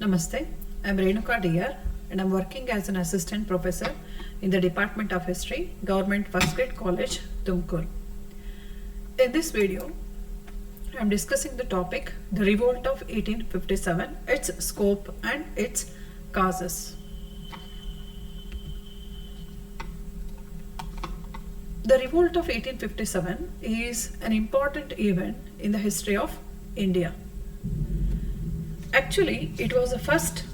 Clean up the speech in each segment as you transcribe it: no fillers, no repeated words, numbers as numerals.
Namaste, I am Renuka Diyar and I am working as an assistant professor in the Department of History, Government First Grade College, Tumkur. In this video, I am discussing the topic the Revolt of 1857, its scope and its causes. The Revolt of 1857 is an important event in the history of India. Actually, it was the first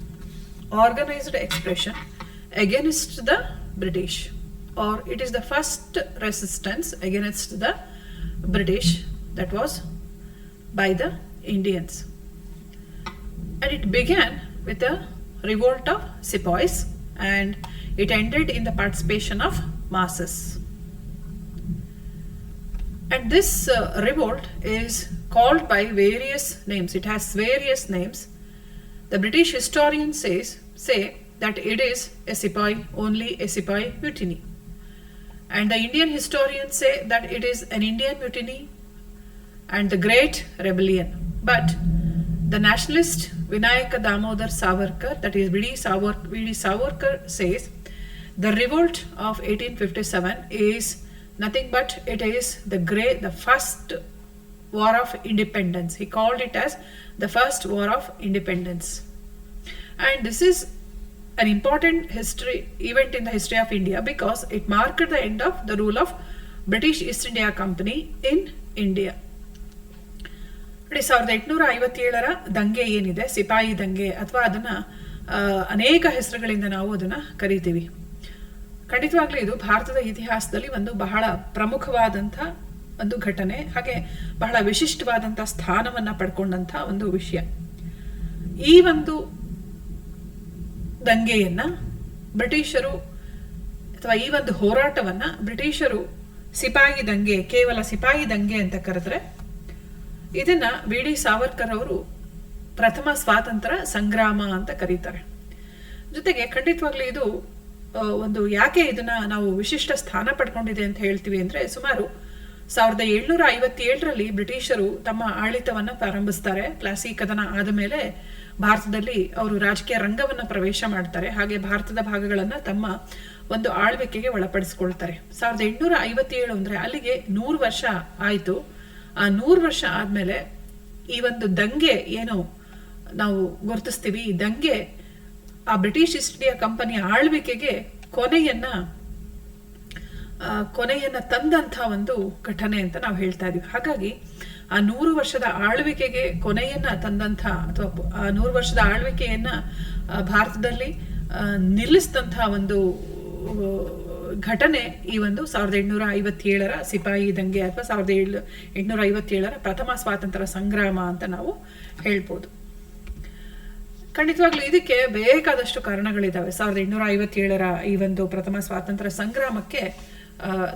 organized expression against the British, or it is the first resistance against the British that was by the Indians. And it began with the revolt of sepoys and it ended in the participation of masses. And this revolt is called by various names. It has various names. The British historians say that it is only a sepoy mutiny. And the Indian historians say that it is an Indian mutiny and the Great Rebellion. But the nationalist Vinayaka Damodar Savarkar, that is V.D. Savarkar, says the revolt of 1857 is nothing but it is the first war of independence. He called it as the first war of independence. And this is an important event in the history of India because it marked the end of the rule of British East India Company in India. 1857 ದಂಗೆ ಏನಿದೆ, ಸಿಪಾಯಿ ದಂಗೆ ಅಥವಾ ಅದನ್ನ ಅನೇಕ ಹೆಸರುಗಳಿಂದ ನಾವು ಅದನ್ನ ಕರಿತೀವಿ. ಖಂಡಿತವಾಗ್ಲೂ ಇದು ಭಾರತದ ಇತಿಹಾಸದಲ್ಲಿ ಒಂದು ಬಹಳ ಪ್ರಮುಖವಾದಂಥ ಒಂದು ಘಟನೆ, ಹಾಗೆ ಬಹಳ ವಿಶಿಷ್ಟವಾದಂಥ ಸ್ಥಾನವನ್ನ ಪಡ್ಕೊಂಡಂಥ ಒಂದು ವಿಷಯ. ಈ ಒಂದು ದಂಗೆಯನ್ನ ಬ್ರಿಟಿಷರು ಅಥವಾ ಈ ಒಂದು ಹೋರಾಟವನ್ನ ಬ್ರಿಟಿಷರು ಸಿಪಾಯಿ ದಂಗೆ, ಕೇವಲ ಸಿಪಾಯಿ ದಂಗೆ ಅಂತ ಕರೆದ್ರೆ ಇದನ್ನ V.D. ಸಾವರ್ಕರ್ ಅವರು ಪ್ರಥಮ ಸ್ವಾತಂತ್ರ್ಯ ಸಂಗ್ರಾಮ ಅಂತ ಕರೀತಾರೆ. ಜೊತೆಗೆ ಖಂಡಿತವಾಗ್ಲೂ ಇದು ಒಂದು ಯಾಕೆ ಇದನ್ನ ನಾವು ವಿಶಿಷ್ಟ ಸ್ಥಾನ ಪಡ್ಕೊಂಡಿದೆ ಅಂತ ಹೇಳ್ತೀವಿ ಅಂದ್ರೆ, ಸುಮಾರು 1757ರಲ್ಲಿ ಬ್ರಿಟಿಷರು ತಮ್ಮ ಆಡಳಿತವನ್ನ ಪ್ರಾರಂಭಿಸ್ತಾರೆ. ಪ್ಲಾಸಿ ಕದನ ಆದ ಮೇಲೆ ಭಾರತದಲ್ಲಿ ಅವರು ರಾಜಕೀಯ ರಂಗವನ್ನ ಪ್ರವೇಶ ಮಾಡ್ತಾರೆ. ಹಾಗೆ ಭಾರತದ ಭಾಗಗಳನ್ನ ತಮ್ಮ ಒಂದು ಆಳ್ವಿಕೆಗೆ ಒಳಪಡಿಸ್ಕೊಳ್ತಾರೆ. 1857 ಅಂದ್ರೆ ಅಲ್ಲಿಗೆ 100 ವರ್ಷ ಆಯ್ತು. ಆ 100 ವರ್ಷ ಆದ್ಮೇಲೆ ಈ ಒಂದು ದಂಗೆ ಏನು ನಾವು ಗುರುತಿಸ್ತೀವಿ, ಈ ದಂಗೆ ಆ ಬ್ರಿಟಿಷ್ ಈಸ್ಟ್ ಇಂಡಿಯಾ ಕಂಪನಿಯ ಆಳ್ವಿಕೆಗೆ ಕೊನೆಯನ್ನ ತಂದಂಥ ಒಂದು ಘಟನೆ ಅಂತ ನಾವು ಹೇಳ್ತಾ ಇದೀವಿ. ಹಾಗಾಗಿ ಆ 100 ವರ್ಷದ ಆಳ್ವಿಕೆಗೆ ಕೊನೆಯನ್ನ ತಂದಂಥ ಅಥವಾ ಆ 100 ವರ್ಷದ ಆಳ್ವಿಕೆಯನ್ನ ಭಾರತದಲ್ಲಿ ನಿಲ್ಲಿಸಿದಂಥ ಒಂದು ಘಟನೆ ಈ ಒಂದು 1857ರ ಸಿಪಾಯಿ ದಂಗೆ ಅಥವಾ 1857ರ ಪ್ರಥಮ ಸ್ವಾತಂತ್ರ್ಯ ಸಂಗ್ರಾಮ ಅಂತ ನಾವು ಹೇಳ್ಬೋದು. ಖಂಡಿತವಾಗ್ಲೂ ಇದಕ್ಕೆ ಬೇಕಾದಷ್ಟು ಕಾರಣಗಳಿದಾವೆ. 1857ರ ಈ ಒಂದು ಪ್ರಥಮ ಸ್ವಾತಂತ್ರ್ಯ ಸಂಗ್ರಾಮಕ್ಕೆ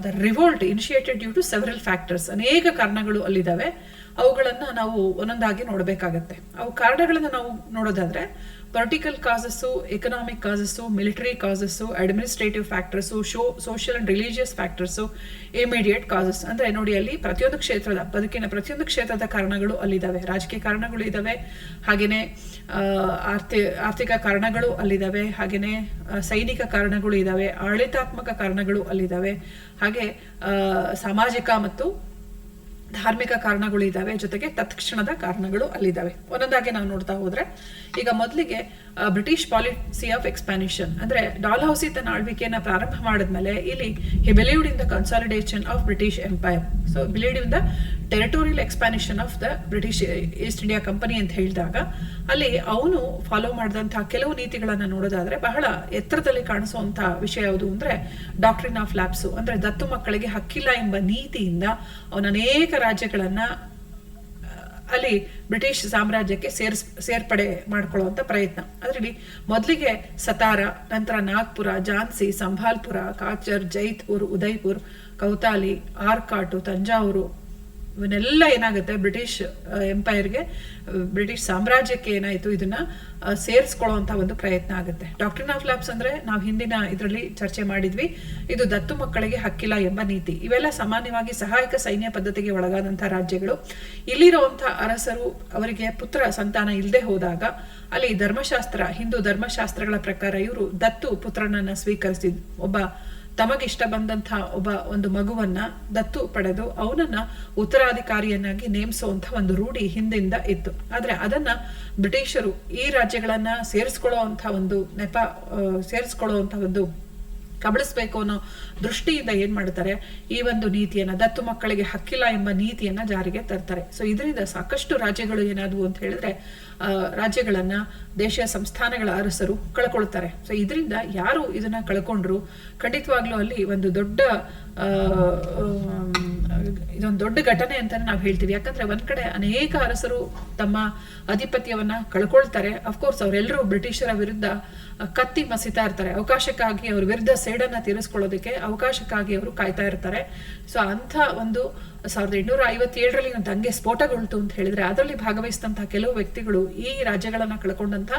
the revolt initiated due to several factors, ಅನೇಕ ಕಾರಣಗಳು ಅಲ್ಲಿದ್ದಾವೆ. ಅವುಗಳನ್ನ ನಾವು ಒಂದೊಂದಾಗಿ ನೋಡಬೇಕಾಗತ್ತೆ. ಅವು ಕಾರಣಗಳನ್ನ ನಾವು ನೋಡೋದಾದ್ರೆ political causes, economic causes, military causes, administrative factors, social and religious factors, immediate causes. ಅಂದ್ರೆ ನೋಡಿ, ಅಲ್ಲಿ ಬದುಕಿನ ಪ್ರತಿಯೊಂದು ಕ್ಷೇತ್ರದ ಕಾರಣಗಳು ಅಲ್ಲಿದ್ದಾವೆ. ರಾಜಕೀಯ ಕಾರಣಗಳು ಇದ್ದಾವೆ, ಹಾಗೇನೆ ಆರ್ಥಿಕ ಕಾರಣಗಳು ಅಲ್ಲಿದ್ದಾವೆ, ಹಾಗೇನೆ ಸೈನಿಕ ಕಾರಣಗಳು ಇದ್ದಾವೆ, ಆಡಳಿತಾತ್ಮಕ ಕಾರಣಗಳು ಅಲ್ಲಿದ್ದಾವೆ, ಹಾಗೆ ಸಾಮಾಜಿಕ ಮತ್ತು ಧಾರ್ಮಿಕ ಕಾರಣಗಳು ಇದ್ದಾವೆ, ಜೊತೆಗೆ ತತ್ಕ್ಷಣದ ಕಾರಣಗಳು ಅಲ್ಲಿದ್ದಾವೆ. ಒಂದೊಂದಾಗಿ ನಾವು ನೋಡ್ತಾ ಹೋದ್ರೆ, ಈಗ ಮೊದಲಿಗೆ ಬ್ರಿಟಿಷ್ ಪಾಲಿಸಿ ಆಫ್ ಎಕ್ಸ್ಪಾನ್ಷನ್ ಅಂದ್ರೆ ಡಾಲ್ಹೌಸಿ ತನ್ನ ಆಳ್ವಿಕೆಯನ್ನ ಪ್ರಾರಂಭ ಮಾಡಿದ್ಮೇಲೆ ಇಲ್ಲಿ he believed in the consolidation of British empire. So believed in the territorial expansion of the British East India company ಅಂತ ಹೇಳಿದಾಗ ಅಲ್ಲಿ ಅವನು ಫಾಲೋ ಮಾಡಿದಂತಹ ಕೆಲವು ನೀತಿಗಳನ್ನ ನೋಡೋದಾದ್ರೆ ಬಹಳ ಎತ್ತರದಲ್ಲಿ ಕಾಣಿಸುವಂತ ವಿಷಯ ಯಾವುದು ಅಂದ್ರೆ ಡಾಕ್ಟ್ರಿನ್ ಆಫ್ ಲ್ಯಾಪ್ಸು, ಅಂದ್ರೆ ದತ್ತು ಮಕ್ಕಳಿಗೆ ಹಕ್ಕಿಲ್ಲ ಎಂಬ ನೀತಿಯಿಂದ ಅವನ ಅನೇಕ ರಾಜ್ಯಗಳನ್ನ ಅಲ್ಲಿ ಬ್ರಿಟಿಷ್ ಸಾಮ್ರಾಜ್ಯಕ್ಕೆ ಸೇರ್ಪಡೆ ಮಾಡ್ಕೊಳ್ಳುವಂತ ಪ್ರಯತ್ನ. ಅದರಲ್ಲಿ ಮೊದಲಿಗೆ ಸತಾರ, ನಂತರ ನಾಗ್ಪುರ, ಝಾನ್ಸಿ, ಸಂಭಾಲ್ಪುರ, ಕಾಚರ್, ಜೈಪುರ್, ಉದಯ್ಪುರ್, ಕೌತಾಲಿ, ಆರ್ಕಾಟು, ತಂಜಾವೂರು, ಇವನ್ನೆಲ್ಲ ಏನಾಗುತ್ತೆ ಬ್ರಿಟಿಷ್ ಎಂಪೈರ್ಗೆ, ಬ್ರಿಟಿಷ್ ಸಾಮ್ರಾಜ್ಯಕ್ಕೆ ಏನಾಯಿತು ಇದನ್ನ ಸೇರಿಸ್ಕೊಳ್ಳುವಂಥ ಒಂದು ಪ್ರಯತ್ನ ಆಗುತ್ತೆ. ಡಾಕ್ಟ್ರಿನ್ ಆಫ್ ಲ್ಯಾಬ್ಸ್ ಅಂದರೆ ನಾವು ಹಿಂದಿನ ಇದರಲ್ಲಿ ಚರ್ಚೆ ಮಾಡಿದ್ವಿ, ಇದು ದತ್ತು ಮಕ್ಕಳಿಗೆ ಹಕ್ಕಿಲ್ಲ ಎಂಬ ನೀತಿ. ಇವೆಲ್ಲ ಸಾಮಾನ್ಯವಾಗಿ ಸಹಾಯಕ ಸೈನ್ಯ ಪದ್ಧತಿಗೆ ಒಳಗಾದಂಥ ರಾಜ್ಯಗಳು. ಇಲ್ಲಿರುವಂಥ ಅರಸರು ಅವರಿಗೆ ಪುತ್ರ ಸಂತಾನ ಇಲ್ಲದೆ ಹೋದಾಗ ಅಲ್ಲಿ ಧರ್ಮಶಾಸ್ತ್ರ, ಹಿಂದೂ ಧರ್ಮಶಾಸ್ತ್ರಗಳ ಪ್ರಕಾರ ಇವರು ದತ್ತು ಪುತ್ರನನ್ನ ಸ್ವೀಕರಿಸಿದ್, ಒಬ್ಬ ತಮಗಿಷ್ಟ ಬಂದಂಥ ಒಂದು ಮಗುವನ್ನ ದತ್ತು ಪಡೆದು ಅವನನ್ನ ಉತ್ತರಾಧಿಕಾರಿಯನ್ನಾಗಿ ನೇಮಿಸುವಂಥ ಒಂದು ರೂಢಿ ಹಿಂದಿಂದ ಇತ್ತು. ಆದ್ರೆ ಅದನ್ನ ಬ್ರಿಟಿಷರು ಈ ರಾಜ್ಯಗಳನ್ನ ಸೇರಿಸ್ಕೊಳ್ಳುವಂಥ ಒಂದು ಸೇರಿಸ್ಕೊಳ್ಳುವಂಥ ಒಂದು ಕಬಳಿಸ್ಬೇಕು ಅನ್ನೋ ದೃಷ್ಟಿಯಿಂದ ಏನ್ ಮಾಡ್ತಾರೆ, ಈ ಒಂದು ನೀತಿಯನ್ನ, ದತ್ತು ಮಕ್ಕಳಿಗೆ ಹಕ್ಕಿಲ್ಲ ಎಂಬ ನೀತಿಯನ್ನ ಜಾರಿಗೆ ತರ್ತಾರೆ. ಸೊ ಇದರಿಂದ ಸಾಕಷ್ಟು ರಾಜ್ಯಗಳು ಏನಾದವು ಅಂತ ಹೇಳಿದ್ರೆ ರಾಜ್ಯಗಳನ್ನ ದೇಶೀಯ ಸಂಸ್ಥಾನಗಳ ಅರಸರು ಕಳ್ಕೊಳ್ತಾರೆ. ಸೊ ಇದರಿಂದ ಯಾರು ಇದನ್ನ ಕಳ್ಕೊಂಡ್ರು, ಖಂಡಿತವಾಗ್ಲೂ ಅಲ್ಲಿ ಒಂದು ಇದೊಂದು ದೊಡ್ಡ ಘಟನೆ ಅಂತಾನೆ ನಾವು ಹೇಳ್ತೀವಿ. ಯಾಕಂದ್ರೆ ಒಂದ್ ಕಡೆ ಅನೇಕ ಅರಸರು ತಮ್ಮ ಅಧಿಪತ್ಯವನ್ನ ಕಳ್ಕೊಳ್ತಾರೆ. ಅಫ್ಕೋರ್ಸ್ ಅವರೆಲ್ಲರೂ ಬ್ರಿಟಿಷರ ವಿರುದ್ಧ ಕತ್ತಿ ಮಸಿತಾ ಇರ್ತಾರೆ, ಅವಕಾಶಕ್ಕಾಗಿ ಅವ್ರ ವಿರುದ್ಧ ಸೇಡನ್ನ ತೀರಿಸ್ಕೊಳ್ಳೋದಕ್ಕೆ ಅವಕಾಶಕ್ಕಾಗಿ ಅವರು ಕಾಯ್ತಾ ಇರ್ತಾರೆ. ಸೊ ಅಂಥ ಒಂದು 1857ರಲ್ಲಿ ಒಂದು ದಂಗೆ ಸ್ಫೋಟಗೊಳ್ತು ಅಂತ ಹೇಳಿದ್ರೆ ಅದರಲ್ಲಿ ಭಾಗವಹಿಸಿದಂತಹ ಕೆಲವು ವ್ಯಕ್ತಿಗಳು ಈ ರಾಜ್ಯಗಳನ್ನ ಕಳ್ಕೊಂಡಂತ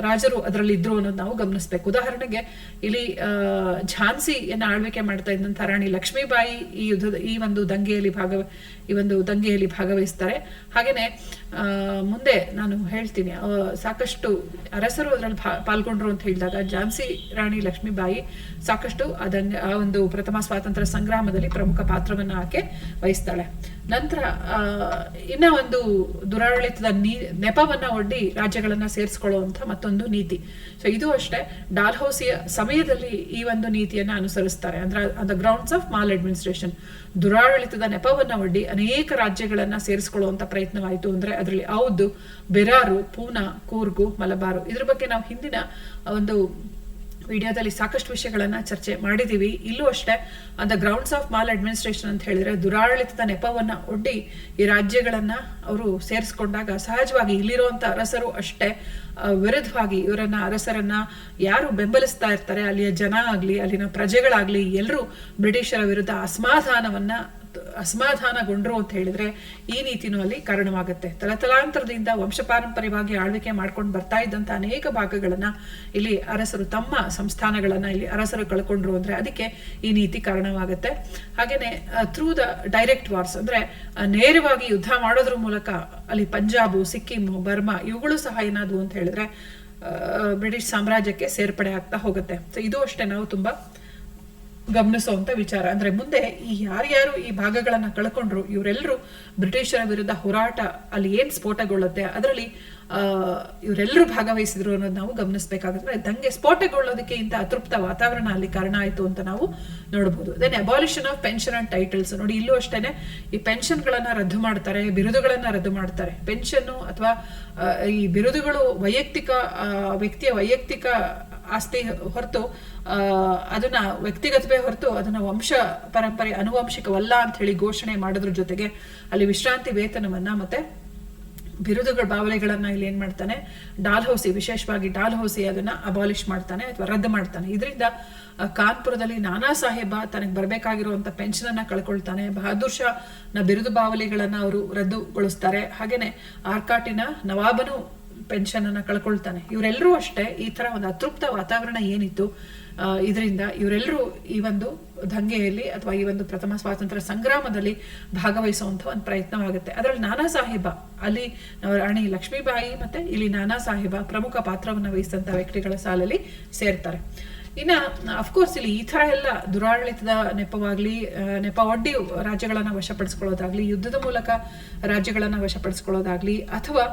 ರಾಜರು ಅದರಲ್ಲಿ ಇದ್ರು ಅನ್ನೋದು ನಾವು ಗಮನಿಸ್ಬೇಕು. ಉದಾಹರಣೆಗೆ ಇಲ್ಲಿ ಝಾನ್ಸಿಯನ್ನ ಆಳ್ವಿಕೆ ಮಾಡ್ತಾ ಇದ್ದಂಥ ರಾಣಿ ಲಕ್ಷ್ಮೀಬಾಯಿ ಈ ಒಂದು ದಂಗೆಯಲ್ಲಿ ಭಾಗವಹಿಸ್ತಾರೆ. ಹಾಗೇನೆ ಮುಂದೆ ನಾನು ಹೇಳ್ತೀನಿ, ಸಾಕಷ್ಟು ಅರಸರು ಅದರಲ್ಲಿ ಪಾಲ್ಗೊಂಡ್ರು ಅಂತ ಹೇಳಿದಾಗ ಝಾನ್ಸಿ ರಾಣಿ ಲಕ್ಷ್ಮೀಬಾಯಿ ಸಾಕಷ್ಟು ಆ ಒಂದು ಪ್ರಥಮ ಸ್ವಾತಂತ್ರ್ಯ ಸಂಗ್ರಾಮದಲ್ಲಿ ಪ್ರಮುಖ ಪಾತ್ರವನ್ನ ಆಕೆ ವಹಿಸ್ತಾಳೆ. ನಂತರ ಇನ್ನ ಒಂದು ದುರಾಡಳಿತದ ನೆಪವನ್ನ ಒಡ್ಡಿ ರಾಜ್ಯಗಳನ್ನ ಸೇರಿಸ್ಕೊಳ್ಳುವಂತ ಮತ್ತೊಂದು ನೀತಿ. ಸೊ ಇದು ಅಷ್ಟೇ, ಡಾಲ್ಹೌಸಿಯ ಸಮಯದಲ್ಲಿ ಈ ಒಂದು ನೀತಿಯನ್ನ ಅನುಸರಿಸ್ತಾರೆ. ಅಂದ್ರೆ the grounds of maladministration, ದುರಾಡಳಿತದ ನೆಪವನ್ನ ಒಡ್ಡಿ ಅನೇಕ ರಾಜ್ಯಗಳನ್ನ ಸೇರಿಸ್ಕೊಳ್ಳುವಂತ ಪ್ರಯತ್ನವಾಯಿತು. ಅಂದ್ರೆ ಅದರಲ್ಲಿ ಔದ್, ಬೆರಾರು, ಪೂನಾ, ಕೂರ್ಗು, ಮಲಬಾರು, ಇದ್ರ ಬಗ್ಗೆ ನಾವು ಹಿಂದಿನ ಒಂದು ವಿಡಿಯೋದಲ್ಲಿ ಸಾಕಷ್ಟು ವಿಷಯಗಳನ್ನ ಚರ್ಚೆ ಮಾಡಿದೀವಿ. ಇಲ್ಲೂ ಅಷ್ಟೇ, the grounds of mall administration ಅಂತ ಹೇಳಿದ್ರೆ ದುರಾಡಳಿತದ ನೆಪವನ್ನ ಒಡ್ಡಿ ಈ ರಾಜ್ಯಗಳನ್ನ ಅವರು ಸೇರಿಸ್ಕೊಂಡಾಗ ಸಹಜವಾಗಿ ಇಲ್ಲಿರುವಂತ ಅರಸರು ಅಷ್ಟೇ ವಿರುದ್ಧವಾಗಿ ಅರಸರನ್ನ ಯಾರು ಬೆಂಬಲಿಸ್ತಾ ಇರ್ತಾರೆ, ಅಲ್ಲಿಯ ಜನ ಆಗ್ಲಿ ಅಲ್ಲಿನ ಪ್ರಜೆಗಳಾಗ್ಲಿ ಎಲ್ಲರೂ ಬ್ರಿಟಿಷರ ವಿರುದ್ಧ ಅಸಮಾಧಾನಗೊಂಡ್ರು ಅಂತ ಹೇಳಿದ್ರೆ ಈ ನೀತಿನೂ ಅಲ್ಲಿ ಕಾರಣವಾಗುತ್ತೆ. ತಲತಲಾಂತರದಿಂದ ವಂಶಪಾರಂಪರ್ಯವಾಗಿ ಆಳ್ವಿಕೆ ಮಾಡ್ಕೊಂಡು ಬರ್ತಾ ಇದ್ದಂತ ಅನೇಕ ಭಾಗಗಳನ್ನ ಇಲ್ಲಿ ಅರಸರು ತಮ್ಮ ಸಂಸ್ಥಾನಗಳನ್ನ ಇಲ್ಲಿ ಅರಸರು ಕಳ್ಕೊಂಡ್ರು ಅಂದ್ರೆ ಅದಕ್ಕೆ ಈ ನೀತಿ ಕಾರಣವಾಗುತ್ತೆ. ಹಾಗೇನೆ ಥ್ರೂ ದ ಡೈರೆಕ್ಟ್ ವಾರ್ಸ್, ಅಂದ್ರೆ ನೇರವಾಗಿ ಯುದ್ಧ ಮಾಡೋದ್ರ ಮೂಲಕ ಅಲ್ಲಿ ಪಂಜಾಬು, ಸಿಕ್ಕಿಮು, ಬರ್ಮಾ ಇವುಗಳು ಸಹ ಏನಾದವು ಅಂತ ಹೇಳಿದ್ರೆ ಬ್ರಿಟಿಷ್ ಸಾಮ್ರಾಜ್ಯಕ್ಕೆ ಸೇರ್ಪಡೆ ಆಗ್ತಾ ಹೋಗುತ್ತೆ. ಸೊ ಇದು ಅಷ್ಟೇ ನಾವು ತುಂಬಾ ಗಮನಿಸುವಂತ ವಿಚಾರ. ಅಂದ್ರೆ ಮುಂದೆ ಯಾರ್ಯಾರು ಈ ಭಾಗಗಳನ್ನ ಕಳ್ಕೊಂಡ್ರು ಇವರೆಲ್ಲರೂ ಬ್ರಿಟಿಷರ ವಿರುದ್ಧ ಹೋರಾಟ ಅಲ್ಲಿ ಏನ್ ಸ್ಫೋಟಗೊಳ್ಳುತ್ತೆ ಅದರಲ್ಲಿ ಇವರೆಲ್ಲರೂ ಭಾಗವಹಿಸಿದ್ರು ಅನ್ನೋದು ನಾವು ಗಮನಿಸಬೇಕಾಗುತ್ತೆ. ದಂಗೆ ಸ್ಫೋಟಗೊಳ್ಳೋದಕ್ಕೆ ಇಂಥ ಅತೃಪ್ತ ವಾತಾವರಣ ಅಲ್ಲಿ ಕಾರಣ ಆಯ್ತು ಅಂತ ನಾವು ನೋಡಬಹುದು. Then abolition of pension and titles, ನೋಡಿ ಇಲ್ಲೂ ಅಷ್ಟೇನೆ ಈ ಪೆನ್ಷನ್ಗಳನ್ನ ರದ್ದು ಮಾಡ್ತಾರೆ, ಬಿರುದುಗಳನ್ನ ರದ್ದು ಮಾಡ್ತಾರೆ. ಪೆನ್ಷನ್ ಅಥವಾ ಈ ಬಿರುದುಗಳು ವ್ಯಕ್ತಿಯ ವೈಯಕ್ತಿಕ ಆಸ್ತಿ ಹೊರತು ಅದನ್ನ ವ್ಯಕ್ತಿಗತವೇ ಹೊರತು ಅದನ್ನ ವಂಶ ಪರಂಪರೆ ಅನುವಂಶಿಕವಲ್ಲ ಅಂತ ಹೇಳಿ ಘೋಷಣೆ ಮಾಡೋದ್ರ ಜೊತೆಗೆ ಅಲ್ಲಿ ವಿಶ್ರಾಂತಿ ವೇತನವನ್ನ ಮತ್ತೆ ಬಿರುದುಗಳ ಬಾವಲಿಗಳನ್ನ ಇಲ್ಲಿ ಏನ್ ಮಾಡ್ತಾನೆ, ಡಾಲ್ಹೌಸಿ, ವಿಶೇಷವಾಗಿ ಡಾಲ್ಹೌಸಿ ಅದನ್ನ ಅಬಾಲಿಷ್ ಮಾಡ್ತಾನೆ ಅಥವಾ ರದ್ದು ಮಾಡ್ತಾನೆ. ಇದರಿಂದ ಕಾನ್ಪುರದಲ್ಲಿ ನಾನಾ ಸಾಹೇಬ ತನಗೆ ಬರಬೇಕಾಗಿರುವಂತ ಪೆನ್ಷನ್ ಅನ್ನ ಕಳ್ಕೊಳ್ತಾನೆ. ಬಹದ್ದೂರ್ ಶಾ ಬಿರುದು ಬಾವಲಿಗಳನ್ನ ಅವರು ರದ್ದುಗೊಳಿಸ್ತಾರೆ. ಹಾಗೇನೆ ಆರ್ಕಾಟಿನ ನವಾಬನು ಪೆನ್ಷನ್ ಅನ್ನ ಕಳ್ಕೊಳ್ತಾನೆ. ಇವರೆಲ್ಲರೂ ಅಷ್ಟೇ ಈ ತರ ಒಂದು ಅತೃಪ್ತ ವಾತಾವರಣ ಏನಿತ್ತು ಇದರಿಂದ ಇವರೆಲ್ಲರೂ ಈ ಒಂದು ದಂಗೆಯಲ್ಲಿ ಅಥವಾ ಈ ಒಂದು ಪ್ರಥಮ ಸ್ವಾತಂತ್ರ್ಯ ಸಂಗ್ರಾಮದಲ್ಲಿ ಭಾಗವಹಿಸುವಂತ ಒಂದು ಪ್ರಯತ್ನವಾಗುತ್ತೆ. ಅದರಲ್ಲಿ ನಾನಾ ಸಾಹೇಬ, ಅಲ್ಲಿ ರಾಣಿ ಲಕ್ಷ್ಮೀಬಾಯಿ ಮತ್ತೆ ಇಲ್ಲಿ ನಾನಾ ಸಾಹೇಬ ಪ್ರಮುಖ ಪಾತ್ರವನ್ನು ವಹಿಸಿದಂತ ವ್ಯಕ್ತಿಗಳ ಸಾಲಲ್ಲಿ ಸೇರ್ತಾರೆ. ಇನ್ನ ಅಫ್ಕೋರ್ಸ್ ಇಲ್ಲಿ ಈ ತರ ಎಲ್ಲ ದುರಾಡಳಿತದ ನೆಪ ಒಡ್ಡಿ ರಾಜ್ಯಗಳನ್ನ ವಶಪಡಿಸ್ಕೊಳ್ಳೋದಾಗ್ಲಿ, ಯುದ್ಧದ ಮೂಲಕ ರಾಜ್ಯಗಳನ್ನ ವಶಪಡಿಸ್ಕೊಳ್ಳೋದಾಗ್ಲಿ, ಅಥವಾ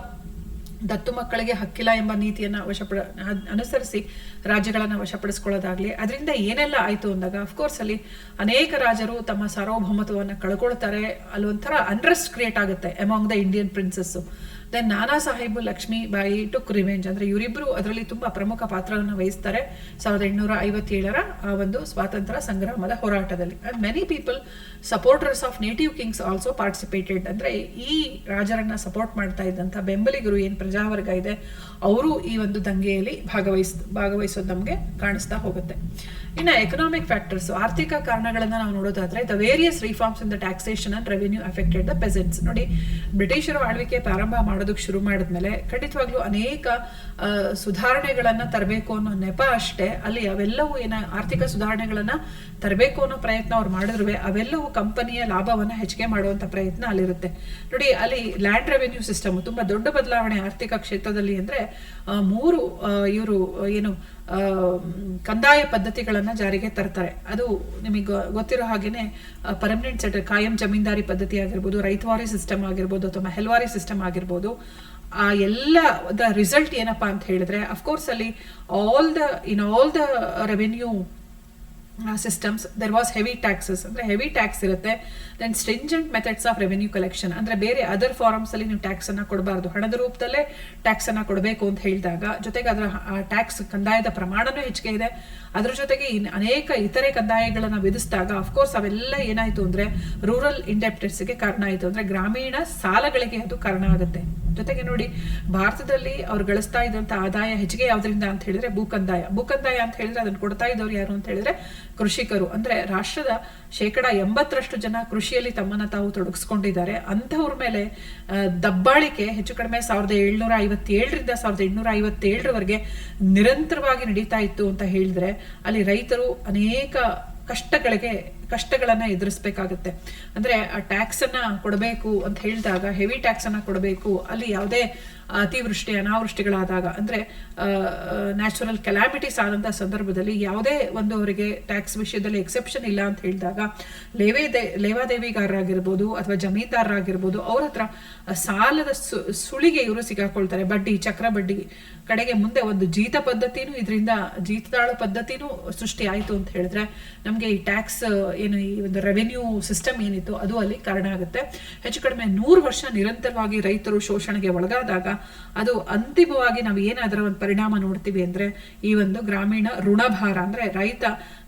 ದತ್ತು ಮಕ್ಕಳಿಗೆ ಹಕ್ಕಿಲ್ಲ ಎಂಬ ನೀತಿಯನ್ನ ಅನುಸರಿಸಿ ರಾಜ್ಯಗಳನ್ನ ವಶಪಡಿಸ್ಕೊಳ್ಳೋದಾಗ್ಲಿ, ಅದರಿಂದ ಏನೆಲ್ಲ ಆಯ್ತು ಅಂದಾಗ ಅಫ್ಕೋರ್ಸ್ ಅಲ್ಲಿ ಅನೇಕ ರಾಜರು ತಮ್ಮ ಸಾರ್ವಭೌಮತ್ವವನ್ನು ಕಳ್ಕೊಳ್ತಾರೆ. ಅಲ್ಲಿ ಒಂಥರ ಅನ್ರೆಸ್ಟ್ ಕ್ರಿಯೇಟ್ ಆಗುತ್ತೆ among the Indian princes. Then Nana Sahib Lakshmibai took revenge, ಅಂದ್ರೆ ಇವರಿಬ್ರು ಅದರಲ್ಲಿ ತುಂಬಾ ಪ್ರಮುಖ ಪಾತ್ರವನ್ನು ವಹಿಸ್ತಾರೆ 1857ರ ಆ ಒಂದು ಸ್ವಾತಂತ್ರ್ಯ ಸಂಗ್ರಾಮದ ಹೋರಾಟದಲ್ಲಿ. And many people supporters of native Kings also participated, ಅಂದ್ರೆ ಈ ರಾಜರನ್ನ ಸಪೋರ್ಟ್ ಮಾಡ್ತಾ ಇದ್ದಂತ ಬೆಂಬಲಿಗರು ಏನ್ ಪ್ರಜಾವರ್ಗ ಇದೆ, ಅವರು ಈ ಒಂದು ದಂಗೆಯಲ್ಲಿ ಭಾಗವಹಿಸೋದು ನಮಗೆ ಕಾಣಿಸ್ತಾ ಹೋಗುತ್ತೆ. ಇನ್ನು ಎಕನಾಮಿಕ್ ಫ್ಯಾಕ್ಟರ್ಸ್, ಆರ್ಥಿಕ ಕಾರಣಗಳನ್ನ ನಾವು ನೋಡೋದಾದ್ರೆ, the various reforms in the taxation and revenue affected the peasants. ನೋಡಿ, ಬ್ರಿಟಿಷರು ಆಳ್ವಿಕೆ ಪ್ರಾರಂಭ ಮಾಡೋದಕ್ಕೆ ಶುರು ಮಾಡಿದ್ಮೇಲೆ ಖಂಡಿತವಾಗ್ಲೂ ಅನೇಕ ಸುಧಾರಣೆಗಳನ್ನ ತರಬೇಕು ಅನ್ನೋ ನೆಪ ಅಷ್ಟೇ, ಅಲ್ಲಿ ಅವೆಲ್ಲವೂ ಆರ್ಥಿಕ ಸುಧಾರಣೆಗಳನ್ನ ತರಬೇಕು ಅನ್ನೋ ಪ್ರಯತ್ನ ಅವ್ರು ಮಾಡಿದ್ರು, ಅವೆಲ್ಲವೂ ಕಂಪನಿಯ ಲಾಭವನ್ನ ಹೆಚ್ಚಿಗೆ ಮಾಡುವಂತ ಪ್ರಯತ್ನ ಅಲ್ಲಿರುತ್ತೆ. ನೋಡಿ, ಅಲ್ಲಿ ಲ್ಯಾಂಡ್ ರೆವೆನ್ಯೂ ಸಿಸ್ಟಮ್ ತುಂಬಾ ದೊಡ್ಡ ಬದಲಾವಣೆ ಆರ್ಥಿಕ ಕ್ಷೇತ್ರದಲ್ಲಿ. ಅಂದ್ರೆ 3 ಇವರು ಕಂದಾಯ ಪದ್ಧತಿಗಳನ್ನ ಜಾರಿಗೆ ತರ್ತಾರೆ. ಅದು ನಿಮಗೆ ಗೊತ್ತಿರೋ ಹಾಗೇನೆ ಪರ್ಮನೆಂಟ್ ಸೆಟಲ್, ಕಾಯಂ ಜಮೀನ್ದಾರಿ ಪದ್ಧತಿ ಆಗಿರ್ಬೋದು, ರೈತವಾರಿ ಸಿಸ್ಟಮ್ ಆಗಿರ್ಬೋದು, ಅಥವಾ ಮೆಹಲ್ವಾರಿ ಸಿಸ್ಟಮ್ ಆಗಿರ್ಬೋದು. ಆ ಎಲ್ಲ ರಿಸಲ್ಟ್ ಏನಪ್ಪಾ ಅಂತ ಹೇಳಿದ್ರೆ, ಅಫ್ಕೋರ್ಸ್ ಅಲ್ಲಿ all the revenue systems there was heavy taxes, ಅಂದ್ರೆ ಹೆವಿ ಟ್ಯಾಕ್ಸ್ ಇರುತ್ತೆ. Then stringent methods of revenue collection, ಅಂದ್ರೆ ಬೇರೆ ಅದರ್ ಫಾರಮ್ಸ್ ಅಲ್ಲಿ ನೀವು ಟ್ಯಾಕ್ಸ್ ಅನ್ನ ಕೊಡಬಾರ್ದು, ಹಣದ ರೂಪದಲ್ಲೇ ಟ್ಯಾಕ್ಸ್ ಅನ್ನ ಕೊಡಬೇಕು ಅಂತ ಹೇಳಿದಾಗ, ಜೊತೆಗೆ ಅದರ ಟ್ಯಾಕ್ಸ್ ಕಂದಾಯದ ಪ್ರಮಾಣನೂ ಹೆಚ್ಚಿಗೆ ಇದೆ. ಅದ್ರ ಜೊತೆಗೆ ಅನೇಕ ಇತರೆ ಕಂದಾಯಗಳನ್ನ ವಿಧಿಸಿದಾಗ ಅಫ್ಕೋರ್ಸ್ ಅವೆಲ್ಲ ಏನಾಯ್ತು ಅಂದ್ರೆ ರೂರಲ್ ಇಂಡೆಪ್ಟೆಡ್ಸ್ಗೆ ಕಾರಣ ಆಯಿತು, ಅಂದ್ರೆ ಗ್ರಾಮೀಣ ಸಾಲಗಳಿಗೆ ಅದು ಕಾರಣ ಆಗುತ್ತೆ. ಜೊತೆಗೆ ನೋಡಿ, ಭಾರತದಲ್ಲಿ ಅವ್ರು ಗಳಿಸ್ತಾ ಇದ್ದಂತ ಆದಾಯ ಹೆಚ್ಚಿಗೆ ಯಾವ್ದ್ರಿಂದ ಅಂತ ಹೇಳಿದ್ರೆ ಭೂಕಂದಾಯ ಅಂತ ಹೇಳಿದ್ರೆ ಅದನ್ನ ಕೊಡ್ತಾ ಇದ್ದವ್ರು ಯಾರು ಅಂತ ಹೇಳಿದ್ರೆ ಕೃಷಿಕರು. ಅಂದ್ರೆ ರಾಷ್ಟ್ರದ 80% ಜನ ಕೃಷಿಯಲ್ಲಿ ತಮ್ಮನ್ನ ತಾವು ತೊಡಗಿಸ್ಕೊಂಡಿದ್ದಾರೆ. ಅಂತವ್ರ ಮೇಲೆ ದಬ್ಬಾಳಿಕೆ ಹೆಚ್ಚು ಕಡಿಮೆ 1757ರಿಂದ 1857ರವರೆಗೆ ನಿರಂತರವಾಗಿ ನಡೀತಾ ಇತ್ತು ಅಂತ ಹೇಳಿದ್ರೆ, ಅಲ್ಲಿ ರೈತರು ಅನೇಕ ಕಷ್ಟಗಳನ್ನ ಎದುರಿಸಬೇಕಾಗುತ್ತೆ. ಅಂದ್ರೆ ಆ ಟ್ಯಾಕ್ಸ್ ಅನ್ನ ಕೊಡಬೇಕು ಅಂತ ಹೇಳಿದಾಗ, ಹೆವಿ ಟ್ಯಾಕ್ಸ್ ಅನ್ನ ಕೊಡಬೇಕು. ಅಲ್ಲಿ ಯಾವುದೇ ಅತಿವೃಷ್ಟಿ ಅನಾವೃಷ್ಟಿಗಳಾದಾಗ, ಅಂದ್ರೆ ನ್ಯಾಚುರಲ್ ಕೆಲಾಮಿಟೀಸ್ ಆದಂತ ಸಂದರ್ಭದಲ್ಲಿ ಯಾವುದೇ ಒಂದು ಅವರಿಗೆ ಟ್ಯಾಕ್ಸ್ ವಿಷಯದಲ್ಲಿ ಎಕ್ಸೆಪ್ಷನ್ ಇಲ್ಲ ಅಂತ ಹೇಳಿದಾಗ, ಲೇವಾದೇವಿಗಾರರಾಗಿರ್ಬೋದು ಅಥವಾ ಜಮೀನ್ದಾರರಾಗಿರ್ಬೋದು, ಅವ್ರ ಹತ್ರ ಸಾಲದ ಸುಳಿಗೆ ಇವರು ಸಿಗಾಕೊಳ್ತಾರೆ. ಬಡ್ಡಿ, ಚಕ್ರ ಬಡ್ಡಿ ಕಡೆಗೆ ಮುಂದೆ ಒಂದು ಜೀತ ಪದ್ಧತಿನೂ, ಇದರಿಂದ ಜೀತದಾಳು ಪದ್ಧತಿನೂ ಸೃಷ್ಟಿ ಆಯ್ತು ಅಂತ ಹೇಳಿದ್ರೆ, ನಮ್ಗೆ ಈ ಟ್ಯಾಕ್ಸ್ ಏನು, ಈ ಒಂದು ರೆವೆನ್ಯೂ ಸಿಸ್ಟಮ್ ಏನಿತ್ತು ಅದು ಅಲ್ಲಿ ಕಾರಣ ಆಗುತ್ತೆ. ಹೆಚ್ಚು ಕಡಿಮೆ 100 ವರ್ಷ ನಿರಂತರವಾಗಿ ರೈತರು ಶೋಷಣೆಗೆ ಒಳಗಾದಾಗ, ಅದು ಅಂತಿಮವಾಗಿ ನಾವು ಏನಾದರ ಒಂದು ಪರಿಣಾಮ ನೋಡ್ತೀವಿ ಅಂದ್ರೆ, ಈ ಒಂದು ಗ್ರಾಮೀಣ ಋಣಭಾರ, ಅಂದ್ರೆ ರೈತ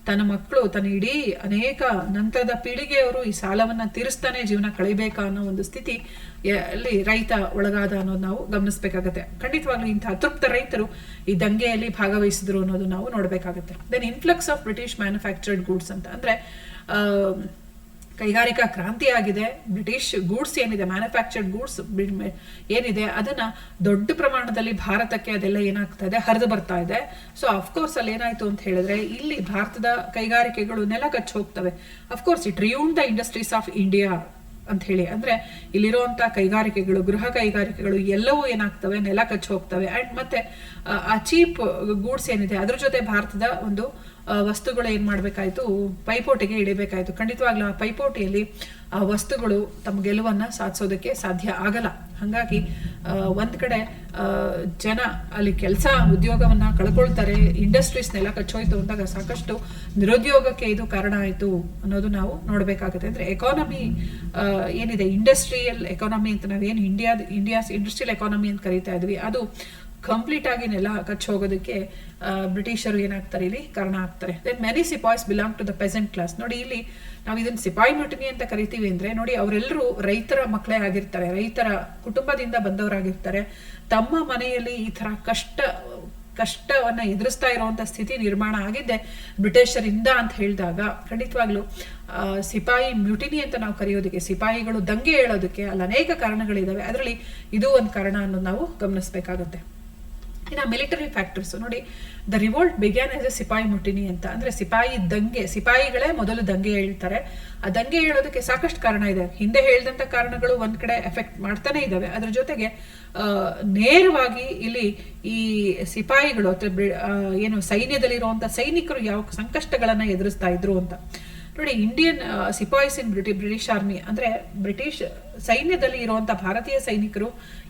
ತನ್ನ ಮಕ್ಕಳು, ತನ್ನ ಇಡೀ ಅನೇಕ ನಂತರದ ಪೀಳಿಗೆಯವರು ಈ ಸಾಲವನ್ನ ತೀರಿಸ್ತಾನೆ ಜೀವನ ಕಳಿಬೇಕಾ ಅನ್ನೋ ಒಂದು ಸ್ಥಿತಿ ಅಲ್ಲಿ ರೈತ ಒಳಗಾದ ಅನ್ನೋದು ನಾವು ಗಮನಿಸಬೇಕಾಗತ್ತೆ. ಖಂಡಿತವಾಗ್ಲೂ ಇಂಥ ಅತೃಪ್ತ ರೈತರು ಈ ದಂಗೆಯಲ್ಲಿ ಭಾಗವಹಿಸಿದ್ರು ಅನ್ನೋದು ನಾವು ನೋಡ್ಬೇಕಾಗತ್ತೆ. Then influx of British manufactured goods ಅಂತ ಅಂದ್ರೆ, ಕೈಗಾರಿಕಾ ಕ್ರಾಂತಿ ಆಗಿದೆ. ಬ್ರಿಟಿಷ್ ಗೂಡ್ಸ್ ಏನಿದೆ, ಮ್ಯಾನುಫ್ಯಾಕ್ಚರ್ಡ್ ಗೂಡ್ಸ್ ಏನಿದೆ, ಅದನ್ನ ದೊಡ್ಡ ಪ್ರಮಾಣದಲ್ಲಿ ಭಾರತಕ್ಕೆ ಅದೆಲ್ಲ ಏನಾಗ್ತಾ ಇದೆ, ಹರಿದು ಬರ್ತಾ ಇದೆ. ಸೊ ಅಫ್ಕೋರ್ಸ್ ಅಲ್ಲಿ ಏನಾಯ್ತು ಅಂತ ಹೇಳಿದ್ರೆ, ಇಲ್ಲಿ ಭಾರತದ ಕೈಗಾರಿಕೆಗಳು ನೆಲ ಕಚ್ಚಿ ಹೋಗ್ತವೆ. Of course it ruin the industries of India ಅಂತ ಹೇಳಿ, ಅಂದ್ರೆ ಇಲ್ಲಿರುವಂತ ಕೈಗಾರಿಕೆಗಳು, ಗೃಹ ಕೈಗಾರಿಕೆಗಳು ಎಲ್ಲವೂ ಏನಾಗ್ತವೆ, ನೆಲ ಕಚ್ಚಿ ಹೋಗ್ತವೆ. ಅಂಡ್ ಮತ್ತೆ ಆ ಚೀಪ್ ಗೂಡ್ಸ್ ಏನಿದೆ ಅದ್ರ ಜೊತೆ ಭಾರತದ ಒಂದು ವಸ್ತುಗಳು ಏನ್ ಮಾಡ್ಬೇಕಾಯ್ತು, ಪೈಪೋಟಿಗೆ ಇಳಿಬೇಕಾಯ್ತು. ಖಂಡಿತವಾಗ್ಲೂ ಆ ಪೈಪೋಟಿಯಲ್ಲಿ ಆ ವಸ್ತುಗಳು ತಮ್ಮ ಗೆಲುವನ್ನ ಸಾಧಿಸೋದಕ್ಕೆ ಸಾಧ್ಯ ಆಗಲ್ಲ. ಹಾಗಾಗಿ ಒಂದ್ ಕಡೆ ಜನ ಅಲ್ಲಿ ಕೆಲಸ ಉದ್ಯೋಗವನ್ನ ಕಳ್ಕೊಳ್ತಾರೆ, ಇಂಡಸ್ಟ್ರೀಸ್ನೆಲ್ಲ ಕಚ್ಚೋಯ್ತು ಅಂದಾಗ ಸಾಕಷ್ಟು ನಿರುದ್ಯೋಗಕ್ಕೆ ಇದು ಕಾರಣ ಆಯ್ತು ಅನ್ನೋದು ನಾವು ನೋಡ್ಬೇಕಾಗುತ್ತೆ. ಅಂದ್ರೆ ಎಕಾನಮಿ ಏನಿದೆ, ಇಂಡಸ್ಟ್ರಿಯಲ್ ಎಕಾನಮಿ ಅಂತ ನಾವೇನು ಇಂಡಿಯಾಸ್ ಇಂಡಸ್ಟ್ರಿಯಲ್ ಎಕಾನಮಿ ಅಂತ ಕರೀತಾ ಇದ್ವಿ, ಅದು ಕಂಪ್ಲೀಟ್ ಆಗಿ ನೆಲ ಕಚ್ಚಿ ಹೋಗೋದಕ್ಕೆ ಬ್ರಿಟಿಷರು ಏನಾಗ್ತಾರೆ, ಇಲ್ಲಿ ಕಾರಣ ಆಗ್ತಾರೆ. Then many sepoys belong to the peasant class. ನೋಡಿ, ಇಲ್ಲಿ ನಾವು ಇದನ್ನ ಸಿಪಾಯಿ ಮ್ಯೂಟಿನಿ ಅಂತ ಕರಿತೀವಿ. ಅಂದ್ರೆ ನೋಡಿ, ಅವರೆಲ್ಲರೂ ರೈತರ ಮಕ್ಕಳೇ ಆಗಿರ್ತಾರೆ, ರೈತರ ಕುಟುಂಬದಿಂದ ಬಂದವರಾಗಿರ್ತಾರೆ. ತಮ್ಮ ಮನೆಯಲ್ಲಿ ಈ ತರ ಕಷ್ಟವನ್ನ ಎದುರಿಸ್ತಾ ಇರುವಂತ ಸ್ಥಿತಿ ನಿರ್ಮಾಣ ಆಗಿದ್ದೆ ಬ್ರಿಟಿಷರಿಂದ ಅಂತ ಹೇಳಿದಾಗ, ಖಂಡಿತವಾಗ್ಲೂ ಸಿಪಾಯಿ ಮ್ಯೂಟಿನಿ ಅಂತ ನಾವು ಕರೆಯೋದಕ್ಕೆ, ಸಿಪಾಯಿಗಳು ದಂಗೆ ಹೇಳೋದಕ್ಕೆ ಅಲ್ಲಿ ಅನೇಕ ಕಾರಣಗಳಿದಾವೆ. ಅದರಲ್ಲಿ ಇದು ಒಂದು ಕಾರಣ ಅನ್ನೋದು ನಾವು ಗಮನಿಸಬೇಕಾಗುತ್ತೆ. ಇನ್ನು ಮಿಲಿಟರಿ ಫ್ಯಾಕ್ಟರ್ಸ್ ನೋಡಿ, the revolt began as a sepoy mutiny ಅಂತ. ಅಂದ್ರೆ ಸಿಪಾಯಿಗಳೇ ಮೊದಲು ದಂಗೆ ಹೇಳ್ತಾರೆ. ಆ ದಂಗೆ ಹೇಳೋದಕ್ಕೆ ಸಾಕಷ್ಟು ಕಾರಣ ಇದೆ. ಹಿಂದೆ ಹೇಳಿದಂತ ಕಾರಣಗಳು ಒಂದ್ ಕಡೆ ಎಫೆಕ್ಟ್ ಮಾಡ್ತಾನೆ ಇದಾವೆ. ಅದ್ರ ಜೊತೆಗೆ ನೇರವಾಗಿ ಇಲ್ಲಿ ಈ ಸಿಪಾಯಿಗಳು ಅಥವಾ ಏನು ಸೈನ್ಯದಲ್ಲಿರುವಂತ ಸೈನಿಕರು ಯಾವ ಸಂಕಷ್ಟಗಳನ್ನ ಎದುರಿಸ್ತಾ ಇದ್ರು ಅಂತ ನೋಡಿ. ಇಂಡಿಯನ್ ಸಿಪಾಯ್ಸ್ ಇನ್ ಬ್ರಿಟಿಷ್ ಆರ್ಮಿ ಅಂದ್ರೆ ಬ್ರಿಟಿಷ್ ಸೈನ್ಯದಲ್ಲಿ ಇರುವಂತ ಭಾರತೀಯ ಸೈನಿಕರು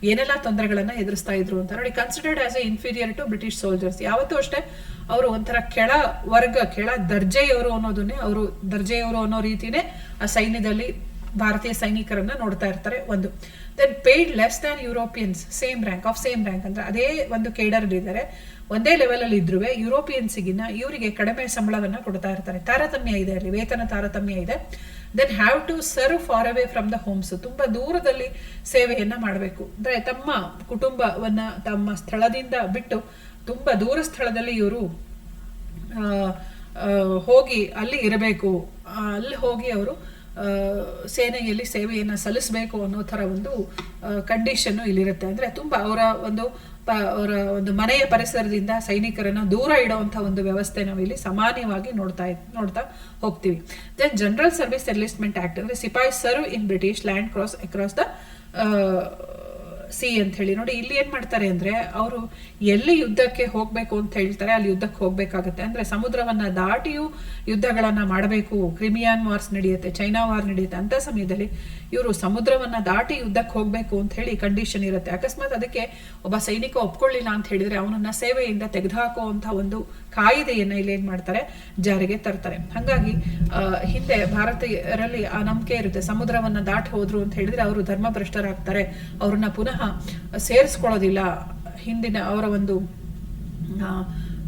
ಏನೆಲ್ಲ ತೊಂದರೆಗಳನ್ನ ಎದುರಿಸ್ತಾ ಇದ್ರು ಅಂತ ನೋಡಿ. Considered as a inferior to British soldiers. ಯಾವತ್ತೂ ಅಷ್ಟೇ ಅವರು ಒಂಥರ ಕೆಳ ದರ್ಜೆಯವರು ಅನ್ನೋದನ್ನೇ, ಅವರು ದರ್ಜೆಯವರು ಅನ್ನೋ ರೀತಿನೇ ಆ ಸೈನ್ಯದಲ್ಲಿ ಭಾರತೀಯ ಸೈನಿಕರನ್ನ ನೋಡ್ತಾ ಇರ್ತಾರೆ. ಒಂದು then paid less than Europeans same rank ಅಂದ್ರೆ ಅದೇ ಒಂದು ಕೇಡರ್ ಇದ್ದಾರೆ, ಒಂದೇ ಲೆವೆಲ್ ಅಲ್ಲಿ ಇದ್ರು ಯುರೋಪಿಯನ್ಸ್ಗಿನ್ನ ಇವರಿಗೆ ಕಡಿಮೆ ಸಂಬಳವನ್ನ ಕೊಡ್ತಾ ಇರ್ತಾರೆ. ತಾರತಮ್ಯ ಇದೆ, ಅಲ್ಲಿ ವೇತನ ತಾರತಮ್ಯ ಇದೆ. Then have to serve far away from the homes, ತುಂಬಾ ದೂರದಲ್ಲಿ ಸೇವೆಯನ್ನ ಮಾಡಬೇಕು. ಅಂದ್ರೆ ತಮ್ಮ ಕುಟುಂಬವನ್ನ ತಮ್ಮ ಸ್ಥಳದಿಂದ ಬಿಟ್ಟು ತುಂಬಾ ದೂರ ಸ್ಥಳದಲ್ಲಿ ಇವರು ಹೋಗಿ ಅಲ್ಲಿ ಇರಬೇಕು, ಅಲ್ಲಿ ಹೋಗಿ ಅವರು ಸೇನೆಯಲ್ಲಿ ಸೇವೆಯನ್ನು ಸಲ್ಲಿಸಬೇಕು ಅನ್ನೋ ಥರ ಒಂದು ಕಂಡೀಷನ್ನು ಇಲ್ಲಿರುತ್ತೆ. ಅಂದರೆ ತುಂಬ ಅವರ ಒಂದು ಮನೆಯ ಪರಿಸರದಿಂದ ಸೈನಿಕರನ್ನ ದೂರ ಇಡುವಂಥ ಒಂದು ವ್ಯವಸ್ಥೆ ನಾವಿಲ್ಲಿ ಸಾಮಾನ್ಯವಾಗಿ ನೋಡ್ತಾ ಹೋಗ್ತೀವಿ. Then general service enlistment act, ಅಂದರೆ sepoy serve in British land across the sea ಅಂತ ಹೇಳಿ. ನೋಡಿ ಇಲ್ಲಿ ಏನ್ ಮಾಡ್ತಾರೆ ಅಂದ್ರೆ ಅವರು ಎಲ್ಲಿ ಯುದ್ಧಕ್ಕೆ ಹೋಗ್ಬೇಕು ಅಂತ ಹೇಳ್ತಾರೆ ಅಲ್ಲಿ ಯುದ್ಧಕ್ಕೆ ಹೋಗ್ಬೇಕಾಗತ್ತೆ. ಅಂದ್ರೆ ಸಮುದ್ರವನ್ನ ದಾಟಿಯೂ ಯುದ್ಧಗಳನ್ನ ಮಾಡಬೇಕು. ಕ್ರಿಮಿಯಾನ್ ವಾರ್ಸ್ ನಡೆಯುತ್ತೆ, ಚೈನಾ ವಾರ್ ನಡೆಯುತ್ತೆ, ಅಂತ ಸಮಯದಲ್ಲಿ ಇವರು ಸಮುದ್ರವನ್ನ ದಾಟಿ ಯುದ್ಧಕ್ಕೆ ಹೋಗ್ಬೇಕು ಅಂತ ಹೇಳಿ ಕಂಡೀಷನ್ ಇರುತ್ತೆ. ಅಕಸ್ಮಾತ್ ಅದಕ್ಕೆ ಒಬ್ಬ ಸೈನಿಕ ಒಪ್ಕೊಳ್ಳಿಲ್ಲ ಅಂತ ಹೇಳಿದ್ರೆ ಅವನನ್ನ ಸೇವೆಯಿಂದ ತೆಗೆದುಹಾಕುವಂತ ಒಂದು ಕಾಯಿದೆಯನ್ನ ಇಲ್ಲಿ ಏನ್ ಮಾಡ್ತಾರೆ, ಜಾರಿಗೆ ತರ್ತಾರೆ. ಹಾಗಾಗಿ ಹಿಂದೆ ಭಾರತೀಯರಲ್ಲಿ ಆ ನಂಬಿಕೆ ಇರುತ್ತೆ, ಸಮುದ್ರವನ್ನ ದಾಟಿ ಹೋದ್ರು ಅಂತ ಹೇಳಿದ್ರೆ ಅವರು ಧರ್ಮಭ್ರಷ್ಟರಾಗ್ತಾರೆ, ಅವ್ರನ್ನ ಪುನಃ ಸೇರಿಸ್ಕೊಳ್ಳೋದಿಲ್ಲ, ಹಿಂದಿನ ಅವರ ಒಂದು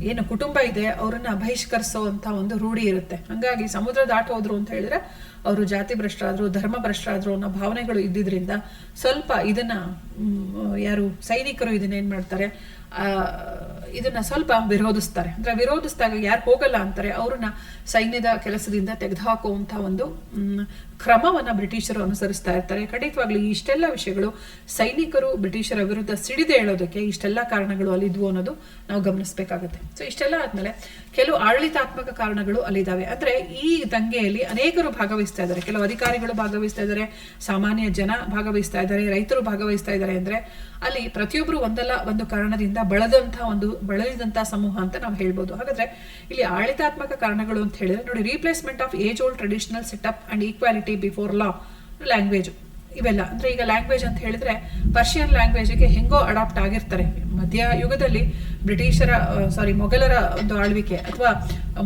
ಏನು ಕುಟುಂಬ ಇದೆ ಅವರನ್ನ ಬಹಿಷ್ಕರಿಸುವಂತ ಒಂದು ರೂಢಿ ಇರುತ್ತೆ. ಹಂಗಾಗಿ ಸಮುದ್ರ ದಾಟ ಹೋದ್ರು ಅಂತ ಹೇಳಿದ್ರೆ ಅವರು ಜಾತಿ ಭ್ರಷ್ಟರಾದ್ರು, ಧರ್ಮ ಭ್ರಷ್ಟರಾದ್ರು ಅನ್ನೋ ಭಾವನೆಗಳು ಇದ್ದಿದ್ರಿಂದ ಸ್ವಲ್ಪ ಇದನ್ನ ಯಾರು ಸೈನಿಕರು ಇದನ್ನ ಏನ್ ಮಾಡ್ತಾರೆ, ಇದನ್ನ ಸ್ವಲ್ಪ ವಿರೋಧಿಸ್ತಾರೆ. ಅಂದ್ರೆ ವಿರೋಧಿಸಿದಾಗ ಯಾರು ಹೋಗಲ್ಲ ಅಂತಾರೆ ಅವ್ರನ್ನ ಸೈನ್ಯದ ಕೆಲಸದಿಂದ ತೆಗೆದುಹಾಕುವಂತ ಒಂದು ಕ್ರಮವನ್ನ ಬ್ರಿಟಿಷರು ಅನುಸರಿಸ್ತಾ ಇರ್ತಾರೆ. ಖಂಡಿತವಾಗ್ಲೂ ಇಷ್ಟೆಲ್ಲ ವಿಷಯಗಳು ಸೈನಿಕರು ಬ್ರಿಟಿಷರ ವಿರುದ್ಧ ಸಿಡಿದೆ ಹೇಳೋದಕ್ಕೆ ಇಷ್ಟೆಲ್ಲ ಕಾರಣಗಳು ಅಲ್ಲಿದ್ವು ಅನ್ನೋದು ನಾವು ಗಮನಿಸಬೇಕಾಗುತ್ತೆ. ಸೊ ಇಷ್ಟೆಲ್ಲ ಆದ್ಮೇಲೆ ಕೆಲವು ಆಡಳಿತಾತ್ಮಕ ಕಾರಣಗಳು ಅಲ್ಲಿದ್ದಾವೆ. ಅಂದ್ರೆ ಈ ದಂಗೆಯಲ್ಲಿ ಅನೇಕರು ಭಾಗವಹಿಸ್ತಾ ಇದ್ದಾರೆ, ಕೆಲವು ಅಧಿಕಾರಿಗಳು ಭಾಗವಹಿಸ್ತಾ ಇದ್ದಾರೆ, ಸಾಮಾನ್ಯ ಜನ ಭಾಗವಹಿಸ್ತಾ ಇದ್ದಾರೆ, ರೈತರು ಭಾಗವಹಿಸ್ತಾ ಇದ್ದಾರೆ. ಅಂದ್ರೆ ಅಲ್ಲಿ ಪ್ರತಿಯೊಬ್ರು ಒಂದಲ್ಲ ಒಂದು ಕಾರಣದಿಂದ ಬಳಲಿದಂತಹ ಸಮೂಹ ಅಂತ ನಾವು ಹೇಳ್ಬೋದು. ಹಾಗಾದ್ರೆ ಇಲ್ಲಿ ಆಡಳಿತಾತ್ಮಕ ಕಾರಣಗಳು ಅಂತ ಹೇಳಿದ್ರೆ ನೋಡಿ, replacement of age old traditional setup and equality before law, language, ಇವೆಲ್ಲ. ಅಂದ್ರೆ ಈಗ ಲ್ಯಾಂಗ್ವೇಜ್ ಅಂತ ಹೇಳಿದ್ರೆ ಪರ್ಷಿಯನ್ ಲ್ಯಾಂಗ್ವೇಜ್ಗೆ ಹೆಂಗೋ ಅಡಾಪ್ಟ್ ಆಗಿರ್ತಾರೆ. ಮಧ್ಯ ಯುಗದಲ್ಲಿ ಮೊಘಲರ ಒಂದು ಆಳ್ವಿಕೆ ಅಥವಾ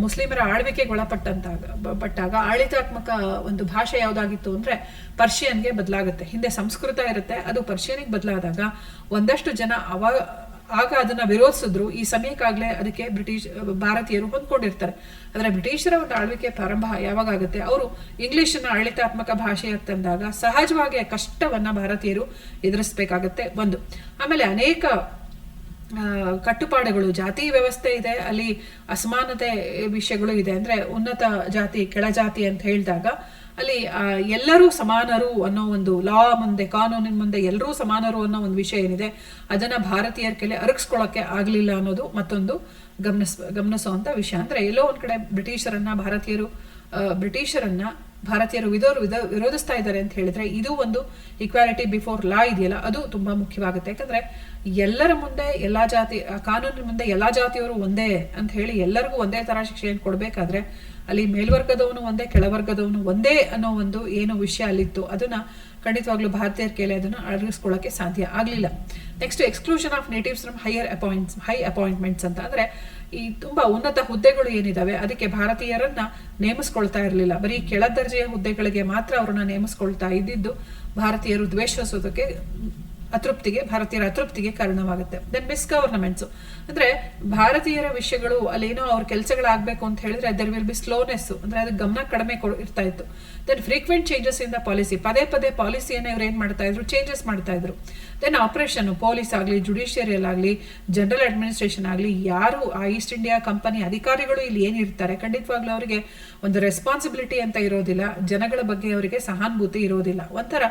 ಮುಸ್ಲಿಮರ ಆಳ್ವಿಕೆಗೆ ಒಳಪಟ್ಟಾಗ ಆಡಳಿತಾತ್ಮಕ ಒಂದು ಭಾಷೆ ಯಾವ್ದಾಗಿತ್ತು ಅಂದ್ರೆ ಪರ್ಷಿಯನ್ಗೆ ಬದಲಾಗುತ್ತೆ. ಹಿಂದೆ ಸಂಸ್ಕೃತ ಇರುತ್ತೆ, ಅದು ಪರ್ಷಿಯನ್ಗೆ ಬದಲಾದಾಗ ಒಂದಷ್ಟು ಜನ ಆಗ ಅದನ್ನ ವಿರೋಧಿಸಿದ್ರು. ಈ ಸಮಯಕ್ಕಾಗ್ಲೇ ಅದಕ್ಕೆ ಭಾರತೀಯರು ಹೊಂದ್ಕೊಂಡಿರ್ತಾರೆ. ಆದ್ರೆ ಬ್ರಿಟಿಷರ ಒಂದು ಆಳ್ವಿಕೆ ಪ್ರಾರಂಭ ಯಾವಾಗ ಆಗುತ್ತೆ, ಅವರು ಇಂಗ್ಲಿಷನ್ನ ಆಡಳಿತಾತ್ಮಕ ಭಾಷೆಯಾಗಿ ತಂದಾಗ ಸಹಜವಾಗಿ ಕಷ್ಟವನ್ನ ಭಾರತೀಯರು ಎದುರಿಸಬೇಕಾಗತ್ತೆ ಒಂದು. ಆಮೇಲೆ ಅನೇಕ ಕಟ್ಟುಪಾಡುಗಳು, ಜಾತಿ ವ್ಯವಸ್ಥೆ ಇದೆ, ಅಲ್ಲಿ ಅಸಮಾನತೆ ವಿಷಯಗಳು ಇದೆ. ಅಂದ್ರೆ ಉನ್ನತ ಜಾತಿ ಕೆಳಜಾತಿ ಅಂತ ಹೇಳಿದಾಗ ಅಲ್ಲಿ ಎಲ್ಲರೂ ಸಮಾನರು ಅನ್ನೋ ಒಂದು ಲಾ ಮುಂದೆ, ಕಾನೂನಿನ ಮುಂದೆ ಎಲ್ಲರೂ ಸಮಾನರು ಅನ್ನೋ ಒಂದು ವಿಷಯ ಏನಿದೆ ಅದನ್ನ ಭಾರತೀಯರ ಕೆಲೆ ಅರಗಿಸ್ಕೊಳ್ಳೋಕೆ ಆಗ್ಲಿಲ್ಲ ಅನ್ನೋದು ಮತ್ತೊಂದು ಗಮನಿಸುವಂತ ವಿಷಯ. ಅಂದ್ರೆ ಎಲ್ಲೋ ಒಂದ್ ಕಡೆ ಬ್ರಿಟಿಷರನ್ನ ಭಾರತೀಯರು ವಿರೋಧಿಸ್ತಾ ಇದ್ದಾರೆ ಅಂತ ಹೇಳಿದ್ರೆ ಇದು ಒಂದು ಈಕ್ವಾಲಿಟಿ ಬಿಫೋರ್ ಲಾ ಇದೆಯಲ್ಲ, ಅದು ತುಂಬಾ ಮುಖ್ಯವಾಗುತ್ತೆ. ಯಾಕಂದ್ರೆ ಎಲ್ಲರ ಮುಂದೆ ಎಲ್ಲಾ ಜಾತಿ, ಕಾನೂನಿನ ಮುಂದೆ ಎಲ್ಲಾ ಜಾತಿಯವರು ಒಂದೇ ಅಂತ ಹೇಳಿ ಎಲ್ಲರಿಗೂ ಒಂದೇ ತರ ಶಿಕ್ಷೆಯನ್ನು ಕೊಡ್ಬೇಕಾದ್ರೆ ಅಲ್ಲಿ ಮೇಲ್ವರ್ಗದವನು ಒಂದೇ, ಕೆಳವರ್ಗದವನು ಒಂದೇ ಅನ್ನೋ ಒಂದು ಏನು ವಿಷಯ ಅಲ್ಲಿತ್ತು ಅದನ್ನ ಖಂಡಿತವಾಗ್ಲೂ ಭಾರತೀಯರ ಕೇಳಿ ಅದನ್ನ ಅಳವಡಿಸ್ಕೊಳ್ಳೋಕೆ ಸಾಧ್ಯ ಆಗ್ಲಿಲ್ಲ. Next, exclusion of natives from high appointments ಅಂತ. ಅಂದ್ರೆ ಈ ತುಂಬಾ ಉನ್ನತ ಹುದ್ದೆಗಳು ಏನಿದಾವೆ ಅದಕ್ಕೆ ಭಾರತೀಯರನ್ನ ನೇಮಿಸ್ಕೊಳ್ತಾ ಇರಲಿಲ್ಲ, ಬರೀ ಕೆಳ ದರ್ಜೆಯ ಹುದ್ದೆಗಳಿಗೆ ಮಾತ್ರ ಅವ್ರನ್ನ ನೇಮಿಸ್ಕೊಳ್ತಾ ಇದ್ದಿದ್ದು ಭಾರತೀಯರು ದ್ವೇಷಿಸೋದಕ್ಕೆ ಭಾರತೀಯರ ಅತೃಪ್ತಿಗೆ ಕಾರಣವಾಗುತ್ತೆ. ದೆನ್ ಮಿಸ್ಗವರ್ನಮೆಂಟ್ಸ್, ಅಂದ್ರೆ ಭಾರತೀಯರ ವಿಷಯಗಳು ಅಲ್ಲೇನೋ ಅವ್ರ ಕೆಲಸಗಳಾಗಬೇಕು ಅಂತ ಹೇಳಿದ್ರೆ ದೆರ್ ವಿಲ್ ಬಿ ಸ್ಲೋನೆಸ್, ಅಂದ್ರೆ ಅದಕ್ಕೆ ಗಮನ ಕಡಿಮೆ ಇರ್ತಾ ಇತ್ತು. Then frequent changes in the policy, ಪದೇ ಪಾಲಿಸಿಯನ್ನು ಇವ್ರು ಏನ್ ಮಾಡ್ತಾ ಇದ್ರು, ಚೇಂಜಸ್ ಮಾಡ್ತಾ ಇದ್ರು. ದೆನ್ ಆಪರೇಷನ್, ಪೊಲೀಸ್ ಆಗಲಿ, ಜುಡಿಷಿಯರಿಯಲ್ ಆಗಲಿ, ಜನರಲ್ ಅಡ್ಮಿನಿಸ್ಟ್ರೇಷನ್ ಆಗಲಿ, ಯಾರು ಆ ಈಸ್ಟ್ ಇಂಡಿಯಾ ಕಂಪನಿ ಅಧಿಕಾರಿಗಳು ಇಲ್ಲಿ ಏನಿರ್ತಾರೆ ಖಂಡಿತವಾಗ್ಲೂ ಅವರಿಗೆ ಒಂದು ರೆಸ್ಪಾನ್ಸಿಬಿಲಿಟಿ ಅಂತ ಇರೋದಿಲ್ಲ, ಜನಗಳ ಬಗ್ಗೆ ಅವರಿಗೆ ಸಹಾನುಭೂತಿ ಇರೋದಿಲ್ಲ. ಒಂಥರ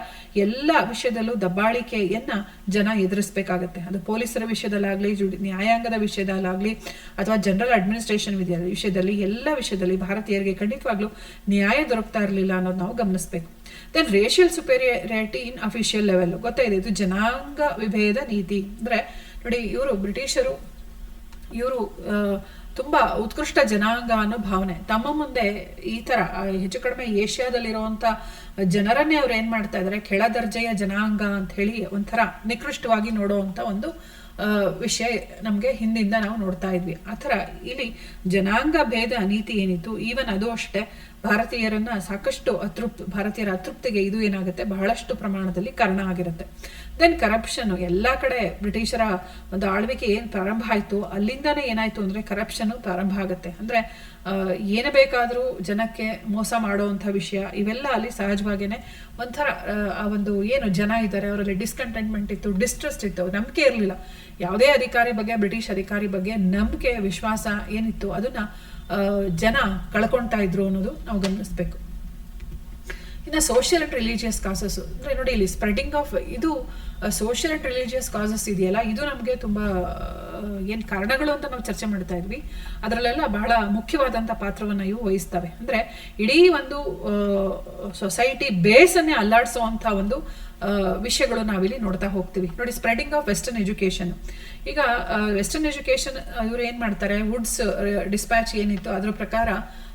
ಎಲ್ಲ ವಿಷಯದಲ್ಲೂ ದಬ್ಬಾಳಿಕೆಯನ್ನ ಜನ ಎದುರಿಸಬೇಕಾಗತ್ತೆ. ಅದು ಪೊಲೀಸರ ವಿಷಯದಲ್ಲಾಗ್ಲಿ, ನ್ಯಾಯಾಂಗದ ವಿಷಯದಲ್ಲಾಗ್ಲಿ, ಅಥವಾ ಜನರಲ್ ಅಡ್ಮಿನಿಸ್ಟ್ರೇಷನ್ ವಿಷಯದಲ್ಲಿ, ಎಲ್ಲ ವಿಷಯದಲ್ಲಿ ಭಾರತೀಯರಿಗೆ ಖಂಡಿತವಾಗ್ಲೂ ನ್ಯಾಯ ದೊರಕ್ತಾ ಇರಲಿಲ್ಲ ಅನ್ನೋದು ನಾವು ಗಮನಿಸಬೇಕು. ದೆನ್ ರೇಷಿಯಲ್ ಸುಪೀರಿಯಾರಿಟಿ ಇನ್ ಅಫಿಷಿಯಲ್ ಲೆವೆಲ್, ಗೊತ್ತಾಯಿದೆ, ಇದು ಜನಾಂಗ ವಿಭೇದ ನೀತಿ. ಅಂದ್ರೆ ನೋಡಿ, ಬ್ರಿಟಿಷರು ತುಂಬಾ ಉತ್ಕೃಷ್ಟ ಜನಾಂಗ ಅನ್ನೋ ಭಾವನೆ ತಮ್ಮ ಮುಂದೆ ಈ ತರ ಹೆಚ್ಚು ಕಡಿಮೆ ಏಷ್ಯಾದಲ್ಲಿರುವಂತ ಜನರನ್ನೇ ಅವ್ರು ಏನ್ ಮಾಡ್ತಾ ಇದಾರೆ, ಕೆಳ ದರ್ಜೆಯ ಜನಾಂಗ ಅಂತ ಹೇಳಿ ಒಂಥರ ನಿಕೃಷ್ಟವಾಗಿ ನೋಡುವಂತ ಒಂದು ವಿಷಯ ನಮ್ಗೆ ಹಿಂದಿಂದ ನಾವು ನೋಡ್ತಾ ಇದ್ವಿ. ಆತರ ಇಲ್ಲಿ ಜನಾಂಗ ಭೇದ ನೀತಿ ಏನಿತ್ತು, ಈವನ್ ಅದು ಅಷ್ಟೇ ಭಾರತೀಯರ ಅತೃಪ್ತಿಗೆ ಇದು ಏನಾಗುತ್ತೆ, ಬಹಳಷ್ಟು ಪ್ರಮಾಣದಲ್ಲಿ ಕಾರಣ ಆಗಿರುತ್ತೆ. ದೆನ್ ಕರಪ್ಷನ್, ಎಲ್ಲಾ ಕಡೆ ಬ್ರಿಟಿಷರ ಒಂದು ಆಳ್ವಿಕೆ ಏನ್ ಪ್ರಾರಂಭ ಆಯ್ತು ಅಲ್ಲಿಂದಾನೇ ಏನಾಯ್ತು ಅಂದ್ರೆ ಕರಪ್ಷನ್ ಪ್ರಾರಂಭ ಆಗುತ್ತೆ. ಅಂದ್ರೆ ಏನು ಬೇಕಾದರೂ ಜನಕ್ಕೆ ಮೋಸ ಮಾಡುವಂಥ ವಿಷಯ ಇವೆಲ್ಲ ಅಲ್ಲಿ ಸಹಜವಾಗೇನೆ ಒಂಥರ ಆ ಒಂದು ಏನು ಜನ ಇದ್ದಾರೆ ಅವರಲ್ಲಿ ಡಿಸ್ಕಂಟೆಂಟ್ಮೆಂಟ್ ಇತ್ತು, ಡಿಸ್ಟ್ರಸ್ಟ್ ಇತ್ತು, ನಂಬಿಕೆ ಇರಲಿಲ್ಲ. ಯಾವುದೇ ಅಧಿಕಾರಿ ಬಗ್ಗೆ, ಬ್ರಿಟಿಷ್ ಅಧಿಕಾರಿ ಬಗ್ಗೆ ನಂಬಿಕೆ, ವಿಶ್ವಾಸ ಏನಿತ್ತು ಅದನ್ನ ಜನ ಕಳ್ಕೊಳ್ತಾ ಇದ್ರು ಅನ್ನೋದು ನಾವು ಗಮನಿಸ್ಬೇಕು. ಇನ್ನು ಸೋಷಿಯಲ್ ಅಂಡ್ ರಿಲಿಜಿಯಸ್ ಕಾಸಸ್ ಅಂದರೆ ನೋಡಿ, ಇಲ್ಲಿ ಸ್ಪ್ರೆಡಿಂಗ್ ಆಫ್ ಇದು ಸೋಷಿಯಲ್ ಅಂಡ್ ರಿಲಿಜಿಯಸ್ ಕಾಸಸ್ ಇದೆಯಲ್ಲ, ಇದು ನಮಗೆ ತುಂಬ ಏನು ಕಾರಣಗಳು ಅಂತ ನಾವು ಚರ್ಚೆ ಮಾಡ್ತಾ ಇದ್ವಿ, ಅದರಲ್ಲೆಲ್ಲ ಬಹಳ ಮುಖ್ಯವಾದಂಥ ಪಾತ್ರವನ್ನು ಇವು ವಹಿಸ್ತವೆ. ಅಂದರೆ ಇಡೀ ಒಂದು ಸೊಸೈಟಿ ಬೇಸನ್ನೇ ಅಲ್ಲಾಡಿಸುವಂಥ ಒಂದು ವಿಷಯಗಳು ನಾವಿಲ್ಲಿ ನೋಡ್ತಾ ಹೋಗ್ತೀವಿ. ನೋಡಿ, ಸ್ಪ್ರೆಡಿಂಗ್ ಆಫ್ ವೆಸ್ಟರ್ನ್ ಎಜುಕೇಷನ್. ಈಗ ವೆಸ್ಟರ್ನ್ ಎಜುಕೇಷನ್ ಇವರು ಏನು ಮಾಡ್ತಾರೆ, ವುಡ್ಸ್ ಡಿಸ್ಪ್ಯಾಚ್ ಏನಿತ್ತು ಅದರ ಪ್ರಕಾರ,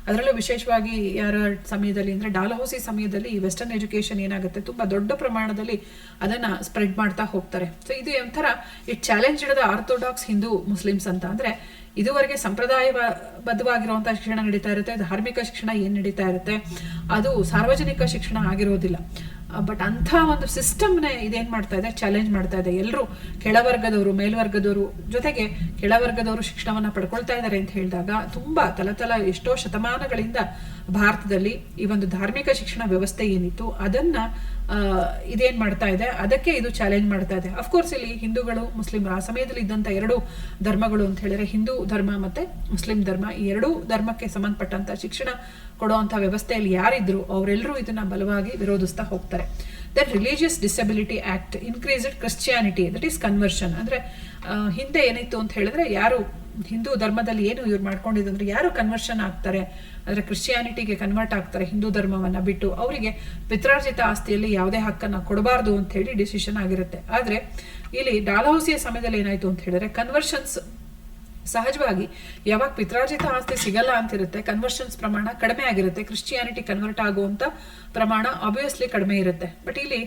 ಅದರಲ್ಲೂ ವಿಶೇಷವಾಗಿ ಯಾರ ಸಮಯದಲ್ಲಿ ಅಂದರೆ ಡಾಲಹೌಸಿ ಸಮಯದಲ್ಲಿ ಈ ವೆಸ್ಟರ್ನ್ ಎಜುಕೇಷನ್ ಏನಾಗುತ್ತೆ, ತುಂಬ ದೊಡ್ಡ ಪ್ರಮಾಣದಲ್ಲಿ ಅದನ್ನು ಸ್ಪ್ರೆಡ್ ಮಾಡ್ತಾ ಹೋಗ್ತಾರೆ. ಸೊ ಇದು ಒಂಥರ ಇಟ್ ಚಾಲೆಂಜ್ ಇಡದ ಆರ್ಥೋಡಾಕ್ಸ್ ಹಿಂದೂ ಮುಸ್ಲಿಮ್ಸ್ ಅಂತ. ಅಂದರೆ ಇದುವರೆಗೆ ಸಂಪ್ರದಾಯಬದ್ಧವಾಗಿರುವಂಥ ಶಿಕ್ಷಣ ನಡೀತಾ ಇರುತ್ತೆ, ಧಾರ್ಮಿಕ ಶಿಕ್ಷಣ ಏನು ನಡೀತಾ ಇರುತ್ತೆ ಅದು ಸಾರ್ವಜನಿಕ ಶಿಕ್ಷಣ ಆಗಿರೋದಿಲ್ಲ. ಬಟ್ ಅಂಥ ಒಂದು ಸಿಸ್ಟಮ್ನೇ ಇದೇನು ಮಾಡ್ತಾ ಇದೆ, ಚಾಲೆಂಜ್ ಮಾಡ್ತಾ ಇದೆ. ಎಲ್ಲರೂ ಕೆಳವರ್ಗದವರು, ಮೇಲ್ವರ್ಗದವರು ಜೊತೆಗೆ ಕೆಳವರ್ಗದವರು ಶಿಕ್ಷಣವನ್ನು ಪಡ್ಕೊಳ್ತಾ ಇದ್ದಾರೆ ಅಂತ ಹೇಳಿದಾಗ ತುಂಬ ಎಷ್ಟೋ ಶತಮಾನಗಳಿಂದ ಭಾರತದಲ್ಲಿ ಈ ಒಂದು ಧಾರ್ಮಿಕ ಶಿಕ್ಷಣ ವ್ಯವಸ್ಥೆ ಏನಿತ್ತು ಅದನ್ನ ಇದೇನ್ ಮಾಡ್ತಾ ಇದೆ, ಅದಕ್ಕೆ ಇದು ಚಾಲೆಂಜ್ ಮಾಡ್ತಾ ಇದೆ. ಅಫ್ಕೋರ್ಸ್ ಇಲ್ಲಿ ಹಿಂದೂಗಳು, ಮುಸ್ಲಿಮರು ಆ ಸಮಯದಲ್ಲಿ ಇದ್ದಂಥ ಎರಡು ಧರ್ಮಗಳು ಅಂತ ಹೇಳಿದ್ರೆ ಹಿಂದೂ ಧರ್ಮ ಮತ್ತೆ ಮುಸ್ಲಿಂ ಧರ್ಮ, ಈ ಎರಡೂ ಧರ್ಮಕ್ಕೆ ಸಂಬಂಧಪಟ್ಟಂತ ಶಿಕ್ಷಣ ಕೊಡುವಂಥ ವ್ಯವಸ್ಥೆಯಲ್ಲಿ ಯಾರಿದ್ರು ಅವರೆಲ್ಲರೂ ಇದನ್ನ ಬಲವಾಗಿ ವಿರೋಧಿಸ್ತಾ ಹೋಗ್ತಾರೆ. Then religious disability act increased Christianity, that is conversion. ಅಂದ್ರೆ ಹಿಂದೆ ಏನಿತ್ತು ಅಂತ ಹೇಳಿದ್ರೆ, ಯಾರು ಹಿಂದೂ ಧರ್ಮದಲ್ಲಿ ಏನು ಇವ್ರು ಮಾಡ್ಕೊಂಡಿದ್ರೆ ಯಾರು ಕನ್ವರ್ಷನ್ ಆಗ್ತಾರೆ ಅಂದ್ರೆ ಕ್ರಿಶ್ಚಿಯಾನಿಟಿಗೆ ಕನ್ವರ್ಟ್ ಆಗ್ತಾರೆ ಹಿಂದೂ ಧರ್ಮವನ್ನ ಬಿಟ್ಟು, ಅವರಿಗೆ ಪಿತ್ರಾರ್ಜಿತ ಆಸ್ತಿಯಲ್ಲಿ ಯಾವುದೇ ಹಕ್ಕನ್ನ ಕೊಡಬಾರ್ದು ಅಂತ ಹೇಳಿ ಡಿಸಿಷನ್ ಆಗಿರುತ್ತೆ. ಆದ್ರೆ ಇಲ್ಲಿ ಡಾಲಹೌಸಿಯ ಸಮಯದಲ್ಲಿ ಏನಾಯ್ತು ಅಂತ ಹೇಳಿದ್ರೆ, ಕನ್ವರ್ಷನ್ಸ್ ಸಹಜವಾಗಿ ಯಾವಾಗ ಪಿತ್ರಾರ್ಜಿತ ಆಸ್ತಿ ಸಿಗಲ್ಲ ಅಂತಿರುತ್ತೆ, ಕನ್ವರ್ಷನ್ಸ್ ಪ್ರಮಾಣ ಕಡಿಮೆ ಆಗಿರುತ್ತೆ, ಕ್ರಿಶ್ಚಿಯಾನಿಟಿ ಕನ್ವರ್ಟ್ ಆಗುವಂತ ಪ್ರಮಾಣ ಆಬ್ವಿಯಸ್ಲಿ ಕಡಿಮೆ ಇರುತ್ತೆ. ಬಟ್ ಇಲ್ಲಿ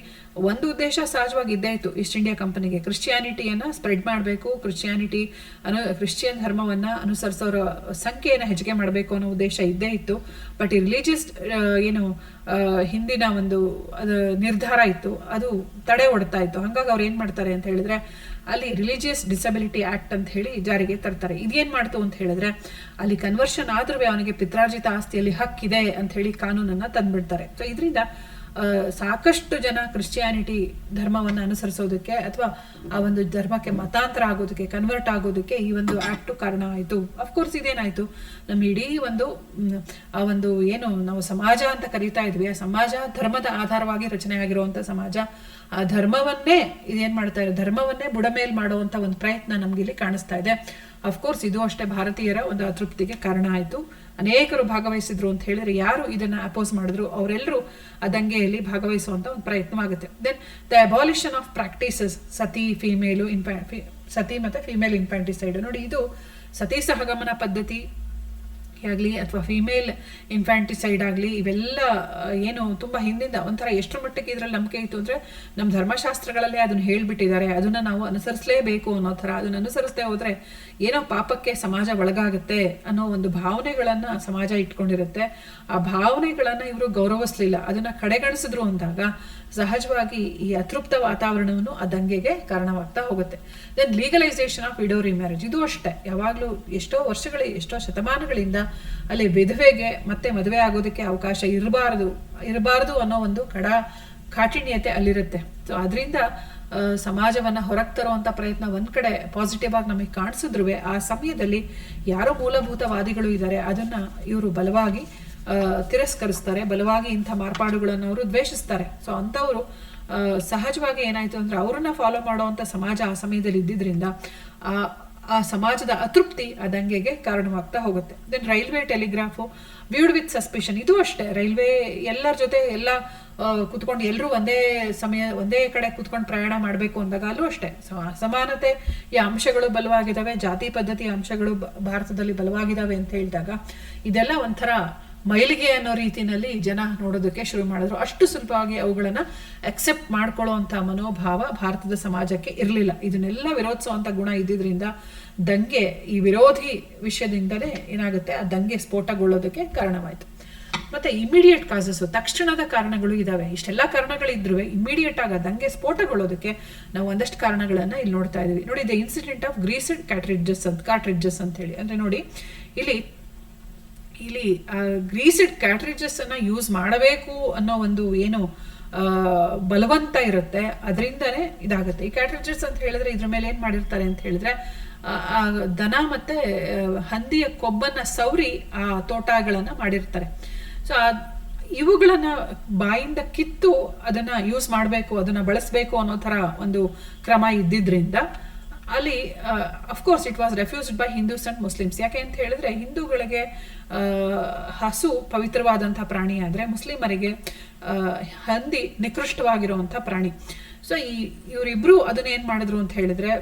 ಒಂದು ಉದ್ದೇಶ ಸಹಜವಾಗಿ ಇದ್ದೇ ಇತ್ತು ಈಸ್ಟ್ ಇಂಡಿಯಾ ಕಂಪನಿಗೆ, ಕ್ರಿಶ್ಚಿಯಾನಿಟಿಯನ್ನ ಸ್ಪ್ರೆಡ್ ಮಾಡಬೇಕು, ಕ್ರಿಶ್ಚಿಯನ್ ಧರ್ಮವನ್ನ ಅನುಸರಿಸೋರ ಸಂಖ್ಯೆಯನ್ನು ಹೆಚ್ಚಿಗೆ ಮಾಡಬೇಕು ಅನ್ನೋ ಉದ್ದೇಶ ಇದ್ದೇ ಇತ್ತು. ಬಟ್ ಈ ರಿಲಿಜಿಯಸ್ ಹಿಂದಿನ ಒಂದು ನಿರ್ಧಾರ ಇತ್ತು, ಅದು ತಡೆ ಒಡ್ತಾ ಇತ್ತು. ಹಾಗಾಗಿ ಅವ್ರು ಏನ್ ಮಾಡ್ತಾರೆ ಅಂತ ಹೇಳಿದ್ರೆ, ಅಲ್ಲಿ ರಿಲಿಜಿಯಸ್ ಡಿಸಬಿಲಿಟಿ ಆಕ್ಟ್ ಅಂತ ಹೇಳಿ ಜಾರಿಗೆ ತರ್ತಾರೆ. ಇದೇನ್ ಮಾಡ್ತು ಅಂತ ಹೇಳಿದ್ರೆ, ಅಲ್ಲಿ ಕನ್ವರ್ಷನ್ ಆದ್ರೂ ಅವನಿಗೆ ಪಿತ್ರಾರ್ಜಿತ ಆಸ್ತಿಯಲ್ಲಿ ಹಕ್ಕಿದೆ ಅಂತ ಹೇಳಿ ಕಾನೂನನ್ನ ತಂದ್ಬಿಡ್ತಾರೆ. ಸೊ ಇದರಿಂದ ಸಾಕಷ್ಟು ಜನ ಕ್ರಿಶ್ಚಿಯಾನಿಟಿ ಧರ್ಮವನ್ನು ಅನುಸರಿಸೋದಕ್ಕೆ ಅಥವಾ ಆ ಒಂದು ಧರ್ಮಕ್ಕೆ ಮತಾಂತರ ಆಗೋದಕ್ಕೆ, ಕನ್ವರ್ಟ್ ಆಗೋದಕ್ಕೆ ಈ ಒಂದು ಆಕ್ಟ್ ಕಾರಣ ಆಯಿತು. ಅಫ್ಕೋರ್ಸ್ ಇದೇನಾಯ್ತು, ನಮ್ಮ ಇಡೀ ಆ ಒಂದು ಏನು ನಾವು ಸಮಾಜ ಅಂತ ಕರೀತಾ ಇದ್ವಿ, ಆ ಸಮಾಜ ಧರ್ಮದ ಆಧಾರವಾಗಿ ರಚನೆ ಆಗಿರುವಂತ ಸಮಾಜ, ಆ ಧರ್ಮವನ್ನೇ ಇದೇನ್ ಮಾಡ್ತಾ ಇದೆ, ಧರ್ಮವನ್ನೇ ಬುಡಮೇಲ್ ಮಾಡುವಂತ ಒಂದು ಪ್ರಯತ್ನ ನಮ್ಗೆ ಇಲ್ಲಿ ಕಾಣಿಸ್ತಾ ಇದೆ. ಅಫ್ಕೋರ್ಸ್ ಇದು ಅಷ್ಟೇ ಭಾರತೀಯರ ಒಂದು ಅತೃಪ್ತಿಗೆ ಕಾರಣ ಆಯಿತು. ಅನೇಕರು ಭಾಗವಹಿಸಿದ್ರು ಅಂತ ಹೇಳಿದ್ರೆ, ಯಾರು ಇದನ್ನ ಅಪೋಸ್ ಮಾಡಿದ್ರು ಅವರೆಲ್ಲರೂ ಆ ದಂಗೆಯಲ್ಲಿ ಭಾಗವಹಿಸುವಂತ ಒಂದು ಪ್ರಯತ್ನವಾಗುತ್ತೆ. Then the abolition of practices, sati ಮತ್ತೆ ಫಿಮೇಲ್ ಇನ್ಫ್ಯಾಂಟಿಸೈಡ್. ನೋಡಿ, ಇದು ಸತಿ ಸಹಗಮನ ಪದ್ಧತಿ ಆಗಲಿ ಅಥವಾ ಫಿಮೇಲ್ ಇನ್ಫ್ಯಾಂಟಿಸೈಡ್ ಆಗಲಿ, ಇವೆಲ್ಲ ಏನು ತುಂಬಾ ಹಿಂದಿಂದ ಒಂಥರ ಎಷ್ಟರ ಮಟ್ಟಿಗೆ ಇದ್ರಲ್ಲಿ ನಂಬಿಕೆ ಇತ್ತು ಅಂದ್ರೆ, ನಮ್ಮ ಧರ್ಮಶಾಸ್ತ್ರಗಳಲ್ಲೇ ಅದನ್ನ ಹೇಳ್ಬಿಟ್ಟಿದ್ದಾರೆ, ಅದನ್ನ ನಾವು ಅನುಸರಿಸಲೇಬೇಕು ಅನ್ನೋ ಥರ. ಅದನ್ನ ಅನುಸರಿಸದೆ ಹೋದ್ರೆ ಏನೋ ಪಾಪಕ್ಕೆ ಸಮಾಜ ಒಳಗಾಗುತ್ತೆ ಅನ್ನೋ ಒಂದು ಭಾವನೆಗಳನ್ನ ಸಮಾಜ ಇಟ್ಕೊಂಡಿರುತ್ತೆ. ಆ ಭಾವನೆಗಳನ್ನ ಇವರು ಗೌರವಿಸ್ಲಿಲ್ಲ, ಅದನ್ನ ಕಡೆಗಣಿಸಿದ್ರು ಅಂದಾಗ ಸಹಜವಾಗಿ ಈ ಅತೃಪ್ತ ವಾತಾವರಣವನ್ನು ಆ ದಂಗೆಗೆ ಕಾರಣವಾಗ್ತಾ ಹೋಗುತ್ತೆ. ದೆನ್ ಲೀಗಲೈಸೇಷನ್ ಆಫ್ ವಿಡೋ ರಿಮ್ಯಾರೇಜ್, ಇದು ಅಷ್ಟೇ ಯಾವಾಗಲೂ ಎಷ್ಟೋ ಶತಮಾನಗಳಿಂದ ಅಲ್ಲಿ ವಿಧವೆಗೆ ಮತ್ತೆ ಮದುವೆ ಆಗೋದಕ್ಕೆ ಅವಕಾಶ ಇರಬಾರದು ಅನ್ನೋ ಒಂದು ಕಾಠಿಣ್ಯತೆ ಅಲ್ಲಿರುತ್ತೆ. ಸೊ ಅದರಿಂದ ಸಮಾಜವನ್ನ ಹೊರಗೆ ತರುವಂತ ಪ್ರಯತ್ನ ಒಂದ್ ಕಡೆ ಪಾಸಿಟಿವ್ ಆಗಿ ನಮಗೆ ಕಾಣಿಸಿದ್ರು, ಆ ಸಮಯದಲ್ಲಿ ಯಾರೋ ಮೂಲಭೂತವಾದಿಗಳು ಇದ್ದಾರೆ ಅದನ್ನ ಇವರು ಬಲವಾಗಿ ತಿರಸ್ಕರಿಸ್ತಾರೆ, ಬಲವಾಗಿ ಇಂಥ ಮಾರ್ಪಾಡುಗಳನ್ನು ಅವರು ದ್ವೇಷಿಸ್ತಾರೆ. ಸೊ ಅಂಥವ್ರು ಸಹಜವಾಗಿ ಏನಾಯ್ತು ಅಂದ್ರೆ, ಅವ್ರನ್ನ ಫಾಲೋ ಮಾಡುವಂತ ಸಮಾಜ ಆ ಸಮಯದಲ್ಲಿ ಇದ್ದಿದ್ರಿಂದ ಆ ಸಮಾಜದ ಅತೃಪ್ತಿ ಆ ದಂಗೆಗೆ ಕಾರಣವಾಗ್ತಾ ಹೋಗುತ್ತೆ. Then railway telegraph viewed with suspicion, ಇದು ಅಷ್ಟೇ ರೈಲ್ವೆ ಎಲ್ಲರ ಜೊತೆ ಎಲ್ಲ ಕುತ್ಕೊಂಡು ಎಲ್ಲರೂ ಒಂದೇ ಕಡೆ ಕುತ್ಕೊಂಡು ಪ್ರಯಾಣ ಮಾಡಬೇಕು ಅಂದಾಗ ಅಲ್ಲೂ ಅಷ್ಟೇ ಅಸಮಾನತೆ ಈ ಅಂಶಗಳು ಬಲವಾಗಿದ್ದಾವೆ, ಜಾತಿ ಪದ್ಧತಿಯ ಅಂಶಗಳು ಭಾರತದಲ್ಲಿ ಬಲವಾಗಿದ್ದಾವೆ ಅಂತ ಹೇಳಿದಾಗ ಇದೆಲ್ಲ ಒಂಥರ ಮೈಲಿಗೆ ಅನ್ನೋ ರೀತಿಯಲ್ಲಿ ಜನ ನೋಡೋದಕ್ಕೆ ಶುರು ಮಾಡಿದ್ರು. ಅಷ್ಟು ಸುಲಭವಾಗಿ ಅವುಗಳನ್ನ ಅಕ್ಸೆಪ್ಟ್ ಮಾಡ್ಕೊಳ್ಳುವಂತ ಮನೋಭಾವ ಭಾರತದ ಸಮಾಜಕ್ಕೆ ಇರಲಿಲ್ಲ. ಇದನ್ನೆಲ್ಲ ವಿರೋಧಿಸುವಂತ ಗುಣ ಇದ್ದಿದ್ರಿಂದ ದಂಗೆ ಈ ವಿರೋಧಿ ವಿಷಯದಿಂದಲೇ ಏನಾಗುತ್ತೆ, ಆ ದಂಗೆ ಸ್ಫೋಟಗೊಳ್ಳೋದಕ್ಕೆ ಕಾರಣವಾಯಿತು. ಮತ್ತೆ ಇಮಿಡಿಯೇಟ್ ಕಾಸಸ್, ತಕ್ಷಣದ ಕಾರಣಗಳು ಇದಾವೆ. ಇಷ್ಟೆಲ್ಲ ಕಾರಣಗಳಿದ್ರು ಇಮಿಡಿಯೇಟ್ ಆಗ ದಂಗೆ ಸ್ಫೋಟಗೊಳ್ಳೋದಕ್ಕೆ ನಾವು ಒಂದಷ್ಟು ಕಾರಣಗಳನ್ನ ಇಲ್ಲಿ ನೋಡ್ತಾ ಇದೀವಿ. ನೋಡಿ, ದ ಇನ್ಸಿಡೆಂಟ್ ಆಫ್ ಗ್ರೀಸ್ಡ್ ಕಾರ್ಟ್ರಿಡ್ಜಸ್ ಅಂತ ಹೇಳಿ, ಅಂದ್ರೆ ನೋಡಿ ಇಲ್ಲಿ ಇಲ್ಲಿ ಗ್ರೀಸ್ಡ್ ಕ್ಯಾಟ್ರಿಜಸ್ ಅನ್ನ ಯೂಸ್ ಮಾಡಬೇಕು ಅನ್ನೋ ಒಂದು ಏನು ಬಲವಂತ ಇರುತ್ತೆ, ಅದರಿಂದನೇ ಇದಾಗುತ್ತೆ. ಈ ಕ್ಯಾಟ್ರಿಜಸ್ ಅಂತ ಹೇಳಿದ್ರೆ ಇದ್ರ ಮೇಲೆ ಏನ್ ಮಾಡಿರ್ತಾರೆ ಅಂತ ಹೇಳಿದ್ರೆ ದನ ಮತ್ತೆ ಹಂದಿಯ ಕೊಬ್ಬನ್ನ ಸವರಿ ಆ ತೋಟಗಳನ್ನ ಮಾಡಿರ್ತಾರೆ. ಸೊ ಇವುಗಳನ್ನ ಬಾಯಿಂದ ಕಿತ್ತು ಅದನ್ನ ಯೂಸ್ ಮಾಡಬೇಕು, ಅದನ್ನ ಬಳಸಬೇಕು ಅನ್ನೋ ತರ ಒಂದು ಕ್ರಮ ಇದ್ದಿದ್ರಿಂದ ಅಲ್ಲಿ of course it was refused by Hindus and Muslims. ಯಾಕೆ ಅಂತ ಹೇಳಿದ್ರೆ ಹಿಂದೂಗಳಿಗೆ ಹಸು ಪವಿತ್ರವಾದಂತಹ ಪ್ರಾಣಿ ಆದ್ರೆ ಮುಸ್ಲಿಮರಿಗೆ ಹಂದಿ ನಿಕೃಷ್ಟವಾಗಿರುವಂಥ ಪ್ರಾಣಿ. ಸೊ ಇವರಿಬ್ರು ಅದನ್ನ ಏನ್ ಮಾಡಿದ್ರು ಅಂತ ಹೇಳಿದ್ರೆ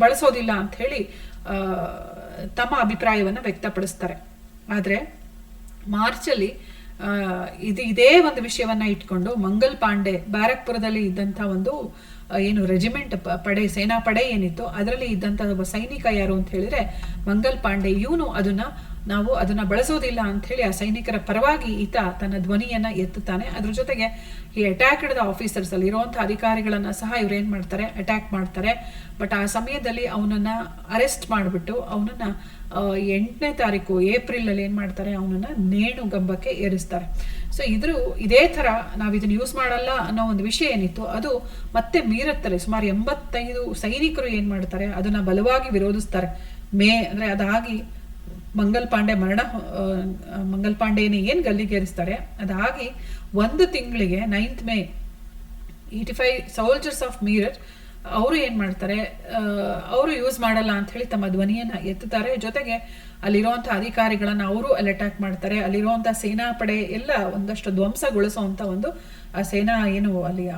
ಬಳಸೋದಿಲ್ಲ ಅಂತ ಹೇಳಿ ತಮ್ಮ ಅಭಿಪ್ರಾಯವನ್ನ ವ್ಯಕ್ತಪಡಿಸ್ತಾರೆ. ಆದ್ರೆ ಮಾರ್ಚಲ್ಲಿ ಇದೇ ಒಂದು ವಿಷಯವನ್ನ ಇಟ್ಕೊಂಡು ಮಂಗಲ್ ಪಾಂಡೆ ಬ್ಯಾರಕ್ಪುರದಲ್ಲಿ ಇದ್ದಂಥ ಒಂದು ಏನು ರೆಜಿಮೆಂಟ್ ಪಡೆ, ಸೇನಾ ಪಡೆ ಏನಿತ್ತು ಅದರಲ್ಲಿ ಇದ್ದಂಥ ಒಬ್ಬ ಸೈನಿಕ ಯಾರು ಅಂತ ಹೇಳಿದ್ರೆ ಮಂಗಲ್ ಪಾಂಡೆ. ಇವನು ನಾವು ಅದನ್ನ ಬಳಸೋದಿಲ್ಲ ಅಂತ ಹೇಳಿ ಆ ಸೈನಿಕರ ಪರವಾಗಿ ಈತ ತನ್ನ ಧ್ವನಿಯನ್ನ ಎತ್ತುತ್ತಾನೆ. ಅದ್ರ ಜೊತೆಗೆ ಈ ಅಟ್ಯಾಕ್ಡ್ ದ ಆಫೀಸರ್ಸ್ ಅಲ್ಲಿ ಇರುವಂತಹ ಅಧಿಕಾರಿಗಳನ್ನ ಸಹ ಇವ್ರು ಏನ್ ಮಾಡ್ತಾರೆ, ಅಟ್ಯಾಕ್ ಮಾಡ್ತಾರೆ. ಬಟ್ ಆ ಸಮಯದಲ್ಲಿ ಅವನನ್ನ ಅರೆಸ್ಟ್ ಮಾಡಿಬಿಟ್ಟು ಅವನನ್ನ 8ನೇ ತಾರೀಕು ಏಪ್ರಿಲ್ ಅಲ್ಲಿ ಏನ್ ಮಾಡ್ತಾರೆ, ಅವನನ್ನ ನೇಣುಗಂಬಕ್ಕೆ ಏರಿಸ್ತಾರೆ. ಸೊ ಇದೇ ತರ ನಾವ್ ಇದನ್ನ ಯೂಸ್ ಮಾಡಲ್ಲ ಅನ್ನೋ ಒಂದು ವಿಷಯ ಏನಿತ್ತು ಅದು ಮತ್ತೆ ಮೀರತ್ತಲ್ಲಿ ಸುಮಾರು 85 ಸೈನಿಕರು ಏನ್ ಮಾಡ್ತಾರೆ, ಅದನ್ನ ಬಲವಾಗಿ ವಿರೋಧಿಸ್ತಾರೆ. ಅಂದ್ರೆ ಅದಾಗಿ ಮಂಗಲ್ ಪಾಂಡೆನೇ ಏನ್ ಗಲ್ಲಿಗೇರಿಸ್ತಾರೆ, ಅದಾಗಿ 1 ತಿಂಗಳಿಗೆ 9th May 85 soldiers of Meerut ಅವರು ಏನ್ ಮಾಡ್ತಾರೆ, ಅವರು ಯೂಸ್ ಮಾಡಲ್ಲ ಅಂತ ಹೇಳಿ ತಮ್ಮ ಧ್ವನಿಯನ್ನ ಎತ್ತುತ್ತಾರೆ. ಜೊತೆಗೆ ಅಲ್ಲಿರುವಂತಹ ಅಧಿಕಾರಿಗಳನ್ನ ಅವರು ಅಲ್ಲಿ ಅಟ್ಯಾಕ್ ಮಾಡ್ತಾರೆ. ಅಲ್ಲಿರುವಂತಹ ಸೇನಾ ಪಡೆ ಎಲ್ಲ ಒಂದಷ್ಟು ಧ್ವಂಸಗೊಳಿಸುವಂತ ಒಂದು ಆ ಸೇನಾ ಏನು ಅಲ್ಲಿ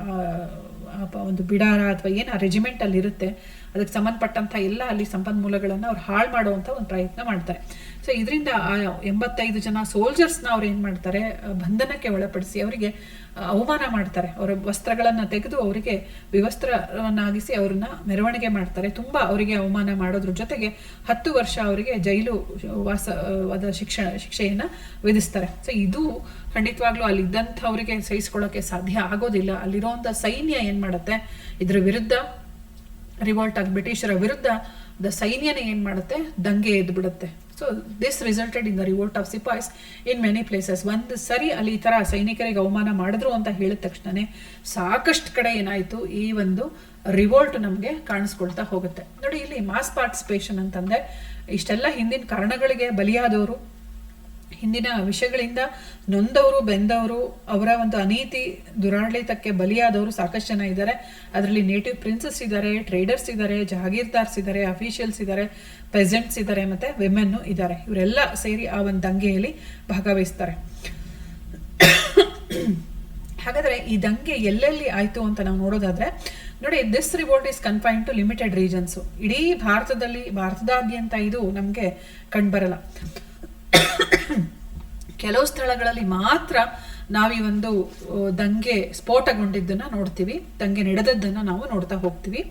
ಒಂದು ಬಿಡಾರ ಅಥವಾ ಏನು ಆ ರೆಜಿಮೆಂಟ್ ಅಲ್ಲಿ ಇರುತ್ತೆ ಅದಕ್ಕೆ ಸಂಬಂಧಪಟ್ಟಂತ ಎಲ್ಲ ಅಲ್ಲಿ ಸಂಪನ್ಮೂಲಗಳನ್ನ ಅವ್ರು ಹಾಳು ಮಾಡುವಂತ ಒಂದು ಪ್ರಯತ್ನ ಮಾಡ್ತಾರೆ. ಸೊ ಇದರಿಂದ ಆ 85 ಜನ ಸೋಲ್ಜರ್ಸ್ನ ಅವ್ರು ಏನ್ ಮಾಡ್ತಾರೆ, ಬಂಧನಕ್ಕೆ ಒಳಪಡಿಸಿ ಅವರಿಗೆ ಅವಮಾನ ಮಾಡ್ತಾರೆ. ಅವರ ವಸ್ತ್ರಗಳನ್ನ ತೆಗೆದು ಅವರಿಗೆ ವಿವಸ್ತ್ರವನ್ನಾಗಿಸಿ ಅವ್ರನ್ನ ಮೆರವಣಿಗೆ ಮಾಡ್ತಾರೆ. ತುಂಬಾ ಅವರಿಗೆ ಅವಮಾನ ಮಾಡೋದ್ರ ಜೊತೆಗೆ 10 ವರ್ಷ ಅವರಿಗೆ ಜೈಲು ವಾಸವಾದ ಶಿಕ್ಷೆಯನ್ನ ವಿಧಿಸ್ತಾರೆ. ಸೊ ಇದು ಖಂಡಿತವಾಗ್ಲೂ ಅಲ್ಲಿ ಇದ್ದಂಥವರಿಗೆ ಸಹಿಸ್ಕೊಳ್ಳೋಕೆ ಸಾಧ್ಯ ಆಗೋದಿಲ್ಲ. ಅಲ್ಲಿರುವಂತ ಸೈನ್ಯ ಏನ್ ಮಾಡುತ್ತೆ, ಇದ್ರ ವಿರುದ್ಧ ರಿವೋಲ್ಟ್ ಆಗಿ ಬ್ರಿಟಿಷರ ವಿರುದ್ಧ ಸೈನ್ಯನೇ ಏನ್ ಮಾಡುತ್ತೆ, ದಂಗೆ ಎದ್ದು ಬಿಡುತ್ತೆ. So this resulted in the revolt of sepoys in many places. ಒಂದು ಸರಿ ಅಲ್ಲಿ ಈ ತರ ಸೈನಿಕರಿಗೆ ಅವಮಾನ ಮಾಡಿದ್ರು ಅಂತ ಹೇಳಿದ ತಕ್ಷಣನೇ ಸಾಕಷ್ಟು ಕಡೆ ಏನಾಯ್ತು, ಈ ಒಂದು ರಿವೋಲ್ಟ್ ನಮ್ಗೆ ಕಾಣಿಸ್ಕೊಳ್ತಾ ಹೋಗುತ್ತೆ. ನೋಡಿ ಇಲ್ಲಿ ಮಾಸ್ ಪಾರ್ಟಿಸಿಪೇಷನ್ ಅಂತಂದ್ರೆ ಇಷ್ಟೆಲ್ಲ ಹಿಂದಿನ ಕಾರಣಗಳಿಗೆ ಬಲಿಯಾದವರು, ಹಿಂದಿನ ವಿಷಯಗಳಿಂದ ನೊಂದವರು ಬೆಂದವರು, ಅವರ ಒಂದು ಅನೀತಿ ದುರಾಡಳಿತಕ್ಕೆ ಬಲಿಯಾದವರು ಸಾಕಷ್ಟು ಜನ ಇದ್ದಾರೆ. ಅದರಲ್ಲಿ ನೇಟಿವ್ ಪ್ರಿನ್ಸಸ್ ಇದ್ದಾರೆ, ಟ್ರೇಡರ್ಸ್ ಇದ್ದಾರೆ, ಜಹಾಗೀರ್ದಾರ್ಸ್ ಇದ್ದಾರೆ, ಅಫಿಷಿಯಲ್ಸ್ ಇದ್ದಾರೆ, ಪೆಸೆಂಟ್ಸ್ ಇದ್ದಾರೆ, ಮತ್ತೆ ವಿಮೆನ್ ಇದ್ದಾರೆ. ಇವರೆಲ್ಲ ಸೇರಿ ಆ ಒಂದು ದಂಗೆಯಲ್ಲಿ ಭಾಗವಹಿಸ್ತಾರೆ. ಹಾಗಾದ್ರೆ ಈ ದಂಗೆ ಎಲ್ಲೆಲ್ಲಿ ಆಯ್ತು ಅಂತ ನಾವು ನೋಡೋದಾದ್ರೆ ನೋಡಿ, this revolt is confined to limited regions. ಇಡೀ ಭಾರತದಾದ್ಯಂತ ಇದು ನಮ್ಗೆ ಕಂಡುಬರಲ್ಲ. ಕೆಲವು ಸ್ಥಳಗಳಲ್ಲಿ ಮಾತ್ರ ನಾವು ಈ ಒಂದು ದಂಗೆ ಸ್ಫೋಟಗೊಂಡಿದ್ದನ್ನ ನೋಡ್ತೀವಿ, ದಂಗೆ ನಡೆದದ್ದನ್ನ ನಾವು ನೋಡ್ತಾ ಹೋಗ್ತೀವಿ.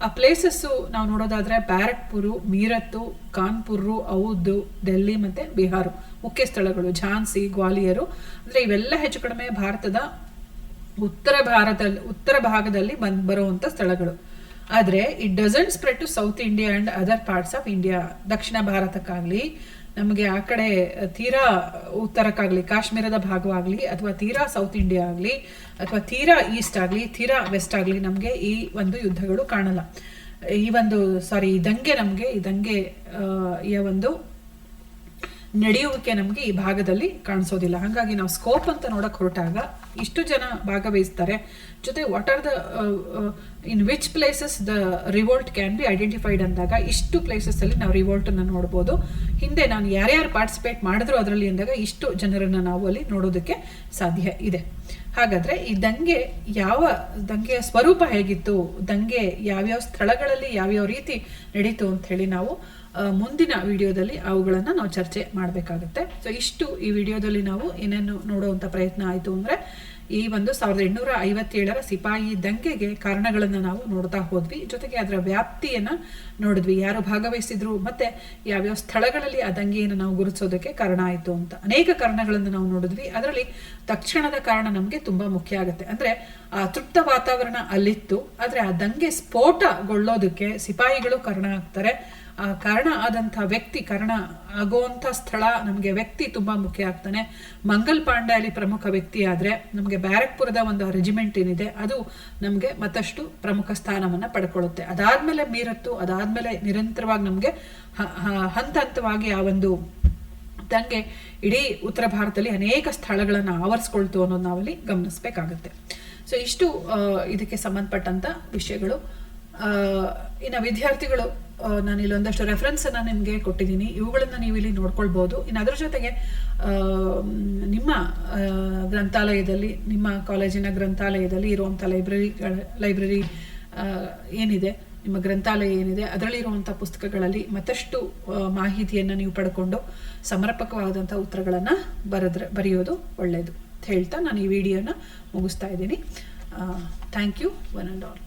ಆ ಪ್ಲೇಸಸ್ಸು ನಾವು ನೋಡೋದಾದ್ರೆ ಬ್ಯಾರಕ್ಪುರು, ಮೀರತ್ತು, ಕಾನ್ಪುರು, ಔದ್, ಡೆಲ್ಲಿ ಮತ್ತೆ ಬಿಹಾರು ಮುಖ್ಯ ಸ್ಥಳಗಳು. ಝಾನ್ಸಿ, ಗ್ವಾಲಿಯರು ಅಂದ್ರೆ ಇವೆಲ್ಲ ಹೆಚ್ಚು ಕಡಿಮೆ ಭಾರತದ ಉತ್ತರ ಭಾಗದಲ್ಲಿ ಬರುವಂತ ಸ್ಥಳಗಳು. ಆದ್ರೆ it doesn't spread to South India and other parts of India. ದಕ್ಷಿಣ ಭಾರತಕ್ಕಾಗ್ಲಿ, ನಮಗೆ ಆ ಕಡೆ ತೀರಾ ಉತ್ತರಕ್ಕಾಗ್ಲಿ, ಕಾಶ್ಮೀರದ ಭಾಗವಾಗ್ಲಿ, ಅಥವಾ ತೀರಾ ಸೌತ್ ಇಂಡಿಯಾ ಆಗ್ಲಿ, ಅಥವಾ ತೀರಾ ಈಸ್ಟ್ ಆಗ್ಲಿ, ತೀರಾ ವೆಸ್ಟ್ ಆಗ್ಲಿ ನಮ್ಗೆ ಈ ಒಂದು ಯುದ್ಧಗಳು ಕಾಣಲ್ಲ. ಈ ದಂಗೆ ಒಂದು ನಡೆಯುವಿಕೆ ನಮ್ಗೆ ಈ ಭಾಗದಲ್ಲಿ ಕಾಣಿಸೋದಿಲ್ಲ. ಹಾಗಾಗಿ ನಾವು ಸ್ಕೋಪ್ ಅಂತ ನೋಡಕ್ ಹೊರಟಾಗ ಇಷ್ಟು ಜನ ಭಾಗವಹಿಸ್ತಾರೆ. ಜೊತೆ what are the in which places the revolt can be identified ಅಂದಾಗ ಇಷ್ಟು ಪ್ಲೇಸಸ್ ಅಲ್ಲಿ ನಾವು ರಿವೋಲ್ಟ್ ಅನ್ನ ನೋಡ್ಬೋದು. ಹಿಂದೆ ನಾನು ಯಾರ್ಯಾರು ಪಾರ್ಟಿಸಿಪೇಟ್ ಮಾಡಿದ್ರು ಅದರಲ್ಲಿ ಅಂದಾಗ ಇಷ್ಟು ಜನರನ್ನ ನಾವು ಅಲ್ಲಿ ನೋಡೋದಕ್ಕೆ ಸಾಧ್ಯ ಇದೆ. ಹಾಗಾದ್ರೆ ಈ ದಂಗೆಯ ಸ್ವರೂಪ ಹೇಗಿತ್ತು, ದಂಗೆ ಯಾವ್ಯಾವ ಸ್ಥಳಗಳಲ್ಲಿ ಯಾವ್ಯಾವ ರೀತಿ ನಡೀತು ಅಂತ ಹೇಳಿ ನಾವು ಮುಂದಿನ ವಿಡಿಯೋದಲ್ಲಿ ಅವುಗಳನ್ನ ನಾವು ಚರ್ಚೆ ಮಾಡಬೇಕಾಗುತ್ತೆ. ಸೊ ಇಷ್ಟು ಈ ವಿಡಿಯೋದಲ್ಲಿ ನಾವು ಏನೇನು ನೋಡುವಂತ ಪ್ರಯತ್ನ ಆಯ್ತು ಅಂದ್ರೆ ಈ ಒಂದು 1857ರ ಸಿಪಾಯಿ ದಂಗೆಗೆ ಕಾರಣಗಳನ್ನ ನಾವು ನೋಡ್ತಾ ಹೋದ್ವಿ. ಜೊತೆಗೆ ಅದರ ವ್ಯಾಪ್ತಿಯನ್ನ ನೋಡಿದ್ವಿ, ಯಾರು ಭಾಗವಹಿಸಿದ್ರು, ಮತ್ತೆ ಯಾವ್ಯಾವ ಸ್ಥಳಗಳಲ್ಲಿ ಆ ದಂಗೆಯನ್ನು ನಾವು ಗುರುತಿಸೋದಕ್ಕೆ ಕಾರಣ ಆಯ್ತು ಅಂತ ಅನೇಕ ಕಾರಣಗಳನ್ನು ನಾವು ನೋಡಿದ್ವಿ. ಅದರಲ್ಲಿ ತಕ್ಷಣದ ಕಾರಣ ನಮ್ಗೆ ತುಂಬಾ ಮುಖ್ಯ ಆಗುತ್ತೆ. ಅಂದ್ರೆ ಆ ತೃಪ್ತ ವಾತಾವರಣ ಅಲ್ಲಿತ್ತು, ಆದ್ರೆ ಆ ದಂಗೆ ಸ್ಫೋಟಗೊಳ್ಳೋದಕ್ಕೆ ಸಿಪಾಯಿಗಳು ಕಾರಣ ಆಗ್ತಾರೆ. ಕಾರಣ ಆದಂಥ ವ್ಯಕ್ತಿ, ಕಾರಣ ಆಗುವಂಥ ಸ್ಥಳ, ನಮಗೆ ವ್ಯಕ್ತಿ ತುಂಬ ಮುಖ್ಯ ಆಗ್ತಾನೆ. ಮಂಗಲ್ ಪಾಂಡೆ ಅಲ್ಲಿ ಪ್ರಮುಖ ವ್ಯಕ್ತಿ ಆದರೆ ನಮಗೆ ಬ್ಯಾರಕ್ಪುರದ ಒಂದು ರೆಜಿಮೆಂಟ್ ಏನಿದೆ ಅದು ನಮಗೆ ಮತ್ತಷ್ಟು ಪ್ರಮುಖ ಸ್ಥಾನವನ್ನು ಪಡ್ಕೊಳ್ಳುತ್ತೆ. ಅದಾದಮೇಲೆ ಮೀರತ್ತು, ಅದಾದಮೇಲೆ ನಿರಂತರವಾಗಿ ನಮಗೆ ಹಂತ ಹಂತವಾಗಿ ಆ ಒಂದು ದಂಗೆ ಇಡೀ ಉತ್ತರ ಭಾರತದಲ್ಲಿ ಅನೇಕ ಸ್ಥಳಗಳನ್ನು ಆವರಿಸ್ಕೊಳ್ತು ಅನ್ನೋದು ನಾವಲ್ಲಿ ಗಮನಿಸಬೇಕಾಗುತ್ತೆ. ಸೊ ಇಷ್ಟು ಇದಕ್ಕೆ ಸಂಬಂಧಪಟ್ಟಂಥ ವಿಷಯಗಳು. ಇನ್ನು ವಿದ್ಯಾರ್ಥಿಗಳು, ನಾನು ಇಲ್ಲೊಂದಷ್ಟು ರೆಫರೆನ್ಸನ್ನು ನಿಮಗೆ ಕೊಟ್ಟಿದ್ದೀನಿ, ಇವುಗಳನ್ನು ನೀವು ಇಲ್ಲಿ ನೋಡ್ಕೊಳ್ಬೋದು. ಇನ್ನು ಅದರ ಜೊತೆಗೆ ನಿಮ್ಮ ಗ್ರಂಥಾಲಯದಲ್ಲಿ, ನಿಮ್ಮ ಕಾಲೇಜಿನ ಗ್ರಂಥಾಲಯದಲ್ಲಿ ಇರುವಂಥ ಲೈಬ್ರರಿ ಏನಿದೆ, ನಿಮ್ಮ ಗ್ರಂಥಾಲಯ ಏನಿದೆ, ಅದರಲ್ಲಿರುವಂಥ ಪುಸ್ತಕಗಳಲ್ಲಿ ಮತ್ತಷ್ಟು ಮಾಹಿತಿಯನ್ನು ನೀವು ಪಡ್ಕೊಂಡು ಸಮರ್ಪಕವಾದಂಥ ಉತ್ತರಗಳನ್ನು ಬರೆಯೋದು ಒಳ್ಳೆಯದು ಅಂತ ಹೇಳ್ತಾ ನಾನು ಈ ವಿಡಿಯೋನ ಮುಗಿಸ್ತಾ ಇದ್ದೀನಿ. Thank you one and all.